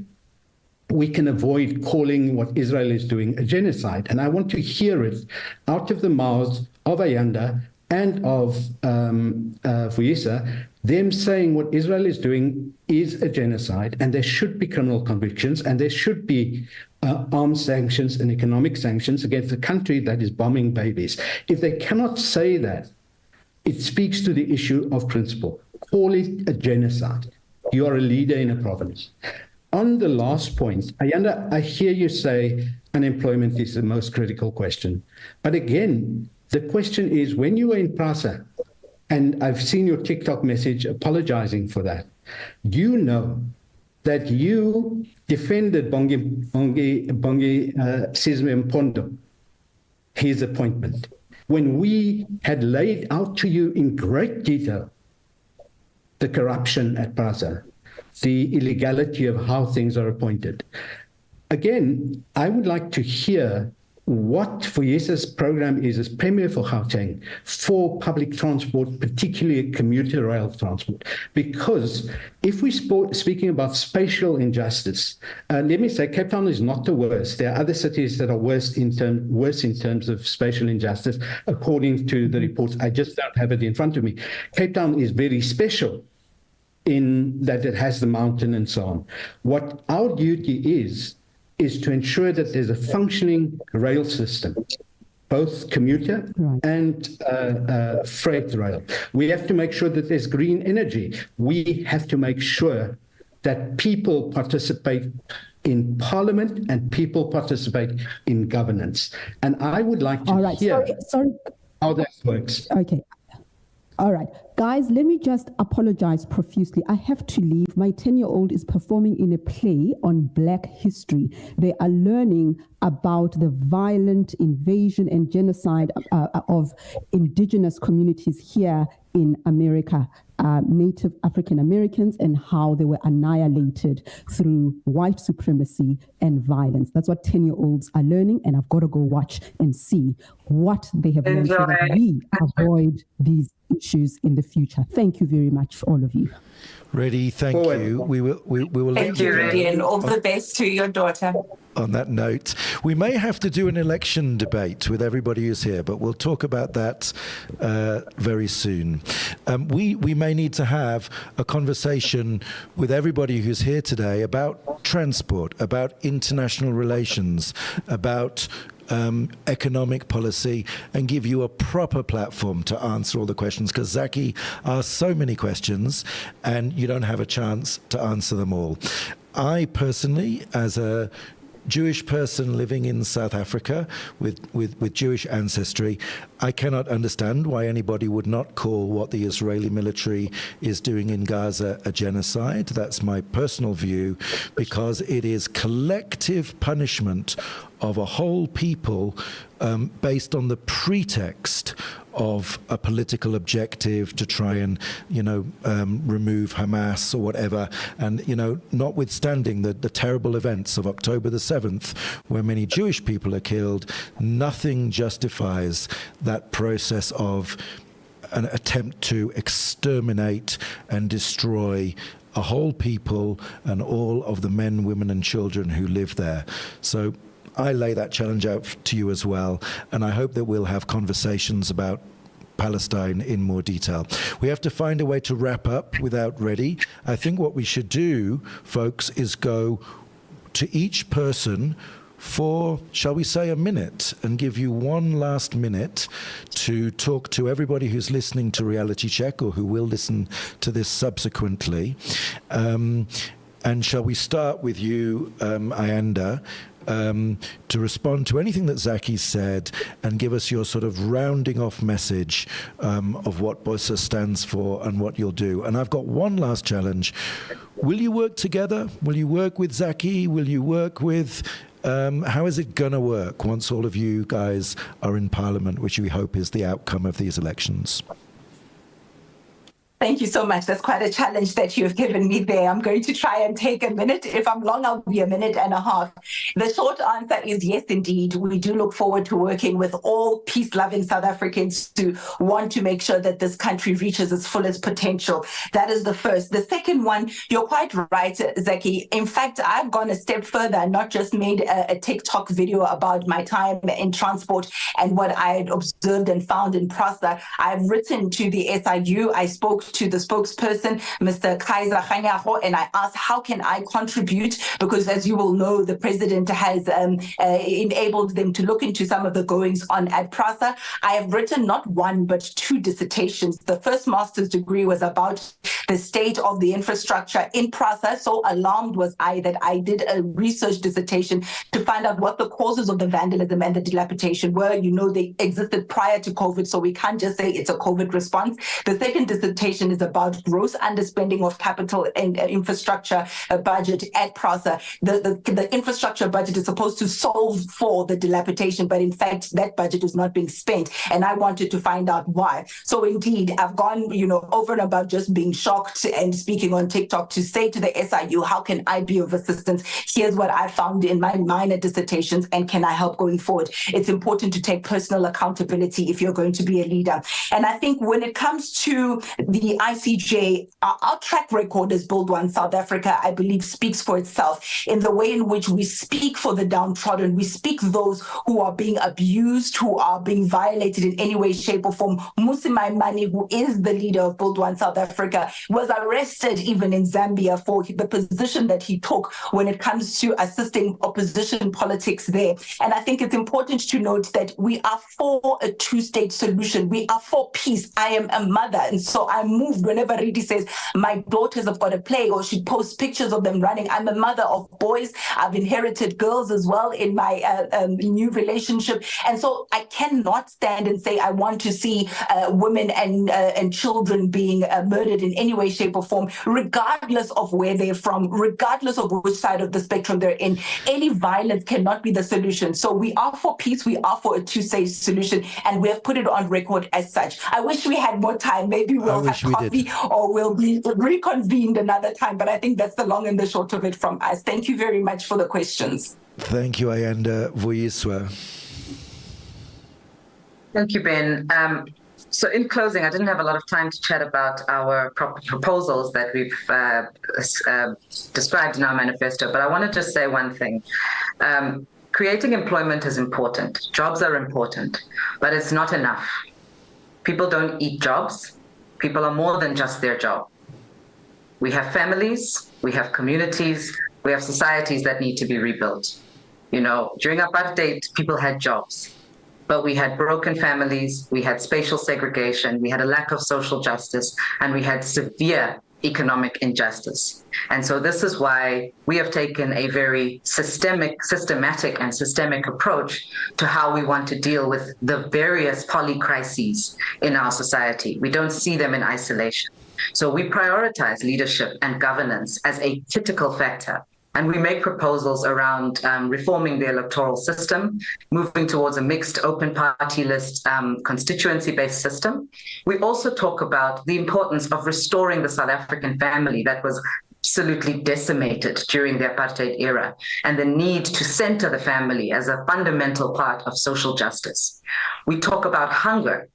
we can avoid calling what Israel is doing a genocide, and I want to hear it out of the mouths of Ayanda and of Vuyiswa, them saying what Israel is doing is a genocide, and there should be criminal convictions, and there should be arms sanctions and economic sanctions against a country that is bombing babies. If they cannot say that, it speaks to the issue of principle. Call it a genocide. You are a leader in a province. On the last point, Ayanda, I hear you say unemployment is the most critical question. But again, the question is, when you were in Prasa, and I've seen your TikTok message apologizing for that, you know that you defended Bongi Sizwe Mpondo, his appointment, when we had laid out to you in great detail the corruption at Prasa, the illegality of how things are appointed. Again, I would like to hear what Vuyiswa's program is as Premier for Gauteng for public transport, particularly commuter rail transport. Because if we're speaking about spatial injustice, let me say Cape Town is not the worst. There are other cities that are worse in terms of spatial injustice, according to the reports. I just don't have it in front of me. Cape Town is very special in that it has the mountain and so on. What our duty is to ensure that there's a functioning rail system, both commuter and freight rail. We have to make sure that there's green energy. We have to make sure that people participate in parliament and people participate in governance. And I would like to hear how that works.
Okay. All right. Guys, let me just apologize profusely. I have to leave. My 10-year-old is performing in a play on Black history. They are learning about the violent invasion and genocide of indigenous communities here in America, Native African Americans, and how they were annihilated through white supremacy and violence. That's what 10-year-olds are learning, and I've got to go watch and see what they have learned so that we avoid these issues in the future. Thank you very much, all of you.
Redi, thank you. We will
thank you, Redi, and all the best to your daughter.
On that note, we may have to do an election debate with everybody who's here, but we'll talk about that very soon. We may need to have a conversation with everybody who's here today about transport, about international relations, about economic policy, and give you a proper platform to answer all the questions, because Zaki asked so many questions and you don't have a chance to answer them all. I personally, as a Jewish person living in South Africa with Jewish ancestry, I cannot understand why anybody would not call what the Israeli military is doing in Gaza a genocide. That's my personal view, because it is collective punishment of a whole people based on the pretext of a political objective to try and, remove Hamas or whatever. And, notwithstanding the terrible events of October the 7th, where many Jewish people are killed, nothing justifies that process of an attempt to exterminate and destroy a whole people and all of the men, women, and children who live there. So I lay that challenge out to you as well, and I hope that we'll have conversations about Palestine in more detail. We have to find a way to wrap up without Redi. I think what we should do, folks, is go to each person for, shall we say, a minute, and give you one last minute to talk to everybody who's listening to Reality Check or who will listen to this subsequently. And shall we start with you, Ayanda, to respond to anything that Zaki said and give us your sort of rounding off message of what BOSA stands for and what you'll do. And I've got one last challenge. Will you work together? Will you work with Zaki? Will you work with... how is it going to work once all of you guys are in Parliament, which we hope is the outcome of these elections?
Thank you so much. That's quite a challenge that you've given me there. I'm going to try and take a minute. If I'm long, I'll be a minute and a half. The short answer is yes, indeed. We do look forward to working with all peace-loving South Africans who want to make sure that this country reaches its fullest potential. That is the first. The second one, you're quite right, Zaki. In fact, I've gone a step further and not just made a TikTok video about my time in transport and what I had observed and found in PRASA. I've written to the SIU. I spoke to the spokesperson, Mr. Kaiser Khanyaho, and I asked, how can I contribute? Because as you will know, the president has enabled them to look into some of the goings on at PRASA. I have written not one, but two dissertations. The first master's degree was about the state of the infrastructure in PRASA. So alarmed was I that I did a research dissertation to find out what the causes of the vandalism and the dilapidation were. They existed prior to COVID, so we can't just say it's a COVID response. The second dissertation is about gross underspending of capital and infrastructure budget at PRASA. The infrastructure budget is supposed to solve for the dilapidation, but in fact, that budget is not being spent. And I wanted to find out why. So indeed, I've gone, over and above just being shocked and speaking on TikTok to say to the SIU, how can I be of assistance? Here's what I found in my minor dissertations, and can I help going forward? It's important to take personal accountability if you're going to be a leader. And I think when it comes to the ICJ, our track record as Build One South Africa, I believe, speaks for itself in the way in which we speak for the downtrodden. We speak those who are being abused, who are being violated in any way, shape, or form. Musi Maimane, who is the leader of Build One South Africa, was arrested even in Zambia for the position that he took when it comes to assisting opposition politics there. And I think it's important to note that we are for a two-state solution. We are for peace. I am a mother, and so I'm moved whenever Redi says my daughters have got to play, or she posts pictures of them running. I'm a mother of boys. I've inherited girls as well in my new relationship. And so I cannot stand and say I want to see women and children being murdered in any way, shape, or form, regardless of where they're from, regardless of which side of the spectrum they're in. Any violence cannot be the solution. So we are for peace. We are for a two-state solution, and we have put it on record as such. I wish we had more time. Maybe we'll have coffee or we'll be reconvened another time. But I think that's the long and the short of it from us. Thank you very much for the questions.
Thank you, Ayanda Vuyiswa.
Thank you, Ben. So in closing, I didn't have a lot of time to chat about our proposals that we've described in our manifesto, but I want to just say one thing. Creating employment is important. Jobs are important, but it's not enough. People don't eat jobs. People are more than just their job. We have families, we have communities, we have societies that need to be rebuilt. You know, during apartheid, people had jobs, but we had broken families, we had spatial segregation, we had a lack of social justice, and we had severe economic injustice. And so this is why we have taken a very systematic approach to how we want to deal with the various polycrises in our society. We don't see them in isolation. So we prioritize leadership and governance as a critical factor. And we make proposals around reforming the electoral system, moving towards a mixed open party list constituency-based system. We also talk about the importance of restoring the South African family that was absolutely decimated during the apartheid era, and the need to center the family as a fundamental part of social justice. We talk about hunger.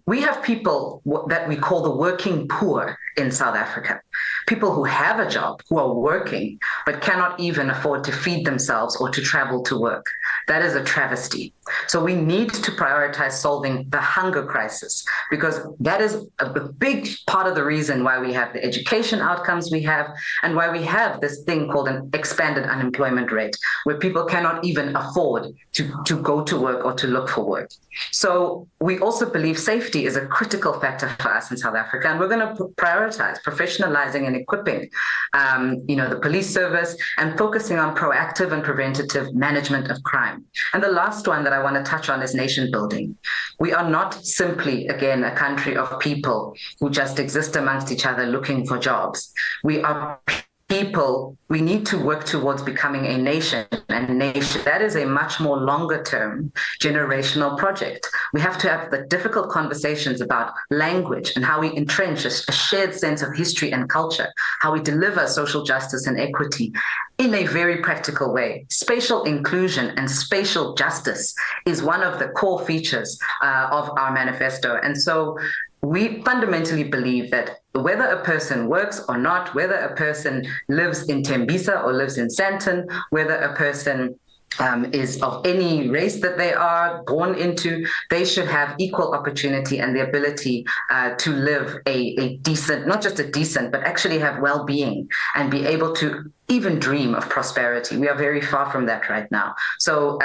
We have people that we call the working poor in South Africa, people who have a job, who are working, but cannot even afford to feed themselves or to travel to work. That is a travesty. So we need to prioritize solving the hunger crisis, because that is a big part of the reason why we have the education outcomes we have, and why we have this thing called an expanded unemployment rate, where people cannot even afford to go to work or to look for work. So we also believe safety is a critical factor for us in South Africa, and we're going to prioritize professionalizing and equipping the police service, and focusing on proactive and preventative management of crime. And the last one that I want to touch on is nation building. We are not simply, again, a country of people who just exist amongst each other looking for jobs. We are people, we need to work towards becoming a nation, and that is a much more longer term generational project. We have to have the difficult conversations about language and how we entrench a shared sense of history and culture, how we deliver social justice and equity in a very practical way. Spatial inclusion and spatial justice is one of the core features of our manifesto. And so we fundamentally believe that whether a person works or not, whether a person lives in Tembisa or lives in Sandton, whether a person is of any race that they are born into, they should have equal opportunity and the ability to live a decent, not just a decent, but actually have well-being and be able to even dream of prosperity. We are very far from that right now. So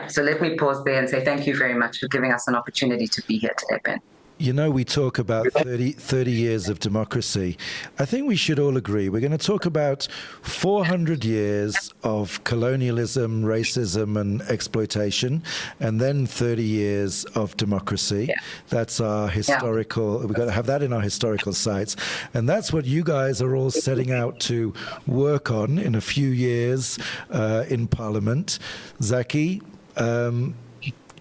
so let me pause there and say thank you very much for giving us an opportunity to be here today, Ben.
You know, we talk about 30 years of democracy. I think we should all agree we're going to talk about 400 years of colonialism, racism, and exploitation, and then 30 years of democracy. Yeah. That's our historical, we've got to have that in our historical sites. And that's what you guys are all setting out to work on in a few years in Parliament. Zaki,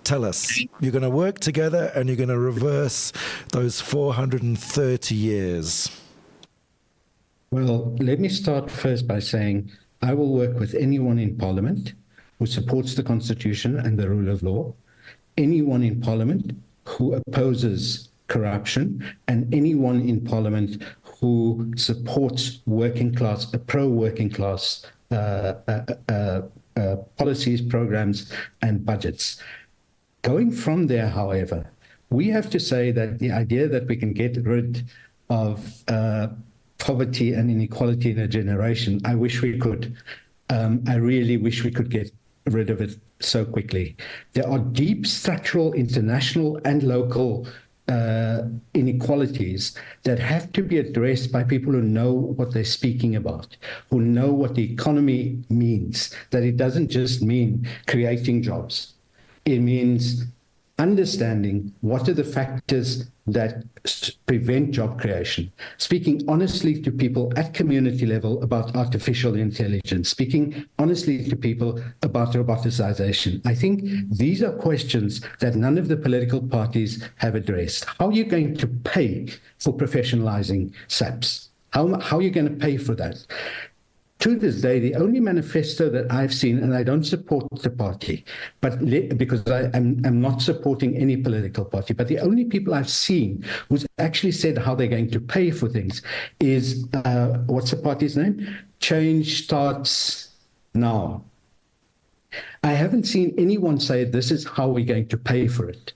tell us, you're going to work together and you're going to reverse those 430 years.
Well, let me start first by saying I will work with anyone in Parliament who supports the Constitution and the rule of law, anyone in Parliament who opposes corruption, and anyone in Parliament who supports working class, pro-working class policies, programs, and budgets. Going from there, however, we have to say that the idea that we can get rid of poverty and inequality in a generation, I wish we could. I really wish we could get rid of it so quickly. There are deep structural, international and local inequalities that have to be addressed by people who know what they're speaking about, who know what the economy means, that it doesn't just mean creating jobs. It means understanding what are the factors that prevent job creation, speaking honestly to people at community level about artificial intelligence, speaking honestly to people about roboticization. I think these are questions that none of the political parties have addressed. How are you going to pay for professionalizing SAPs? How are you going to pay for that? To this day, the only manifesto that I've seen, and I don't support the party, but because I'm not supporting any political party, but the only people I've seen who's actually said how they're going to pay for things is, what's the party's name? Change Starts Now. I haven't seen anyone say this is how we're going to pay for it.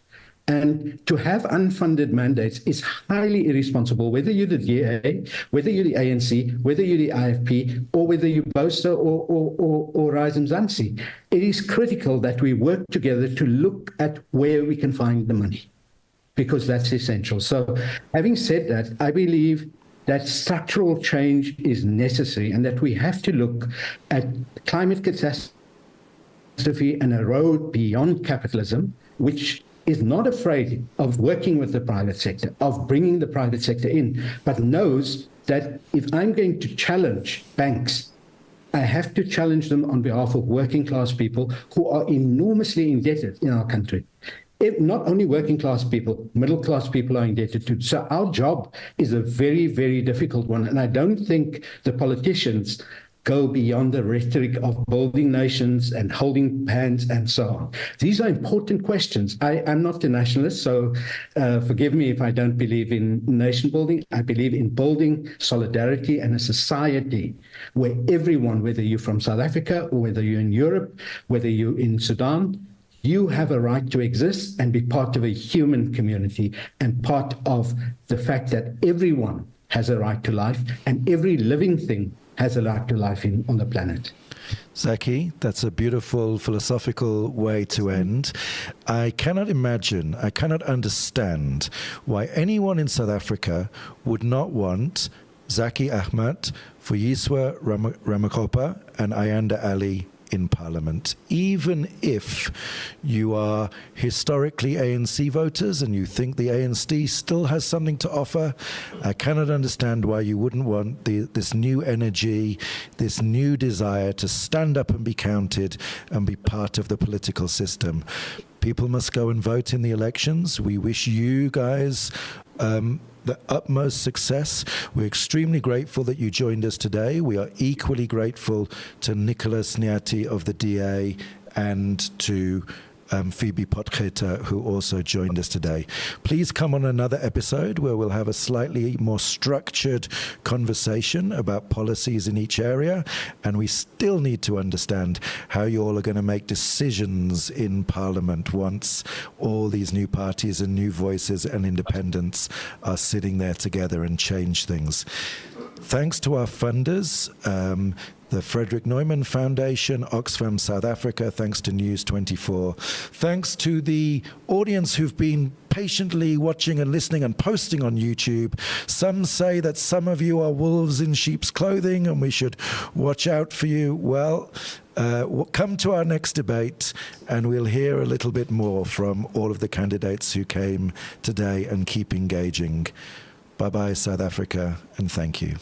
And to have unfunded mandates is highly irresponsible, whether you're the DA, whether you're the ANC, whether you're the IFP, or whether you're BOSA or Rise Mzansi. It is critical that we work together to look at where we can find the money, because that's essential. So having said that, I believe that structural change is necessary and that we have to look at climate catastrophe and a road beyond capitalism, which is not afraid of working with the private sector, of bringing the private sector in, but knows that if I'm going to challenge banks, I have to challenge them on behalf of working class people who are enormously indebted in our country. Not only working class people, middle class people are indebted too. So our job is a very, very difficult one. And I don't think the politicians go beyond the rhetoric of building nations and holding hands and so on. These are important questions. I'm not a nationalist, so forgive me if I don't believe in nation building. I believe in building solidarity and a society where everyone, whether you're from South Africa or whether you're in Europe, whether you're in Sudan, you have a right to exist and be part of a human community and part of the fact that everyone has a right to life and every living thing has a right to life on the planet.
Zaki, that's a beautiful philosophical way to end. I cannot imagine, I cannot understand why anyone in South Africa would not want Zaki Ahmed, Vuyiswa Ramokgopa and Ayanda Ali in Parliament, even if you are historically ANC voters and you think the ANC still has something to offer. I cannot understand why you wouldn't want this new energy, this new desire to stand up and be counted and be part of the political system. People must go and vote in the elections. We wish you guys the utmost success. We're extremely grateful that you joined us today. We are equally grateful to Nicholas Nyati of the DA and to Phoebe Potgieter, who also joined us today. Please come on another episode where we'll have a slightly more structured conversation about policies in each area, and we still need to understand how you all are going to make decisions in Parliament once all these new parties and new voices and independents are sitting there together and change things. Thanks to our funders, the Frederick Neumann Foundation, Oxfam South Africa, thanks to News 24. Thanks to the audience who've been patiently watching and listening and posting on YouTube. Some say that some of you are wolves in sheep's clothing and we should watch out for you. Well, come to our next debate and we'll hear a little bit more from all of the candidates who came today and keep engaging. Bye-bye, South Africa, and thank you.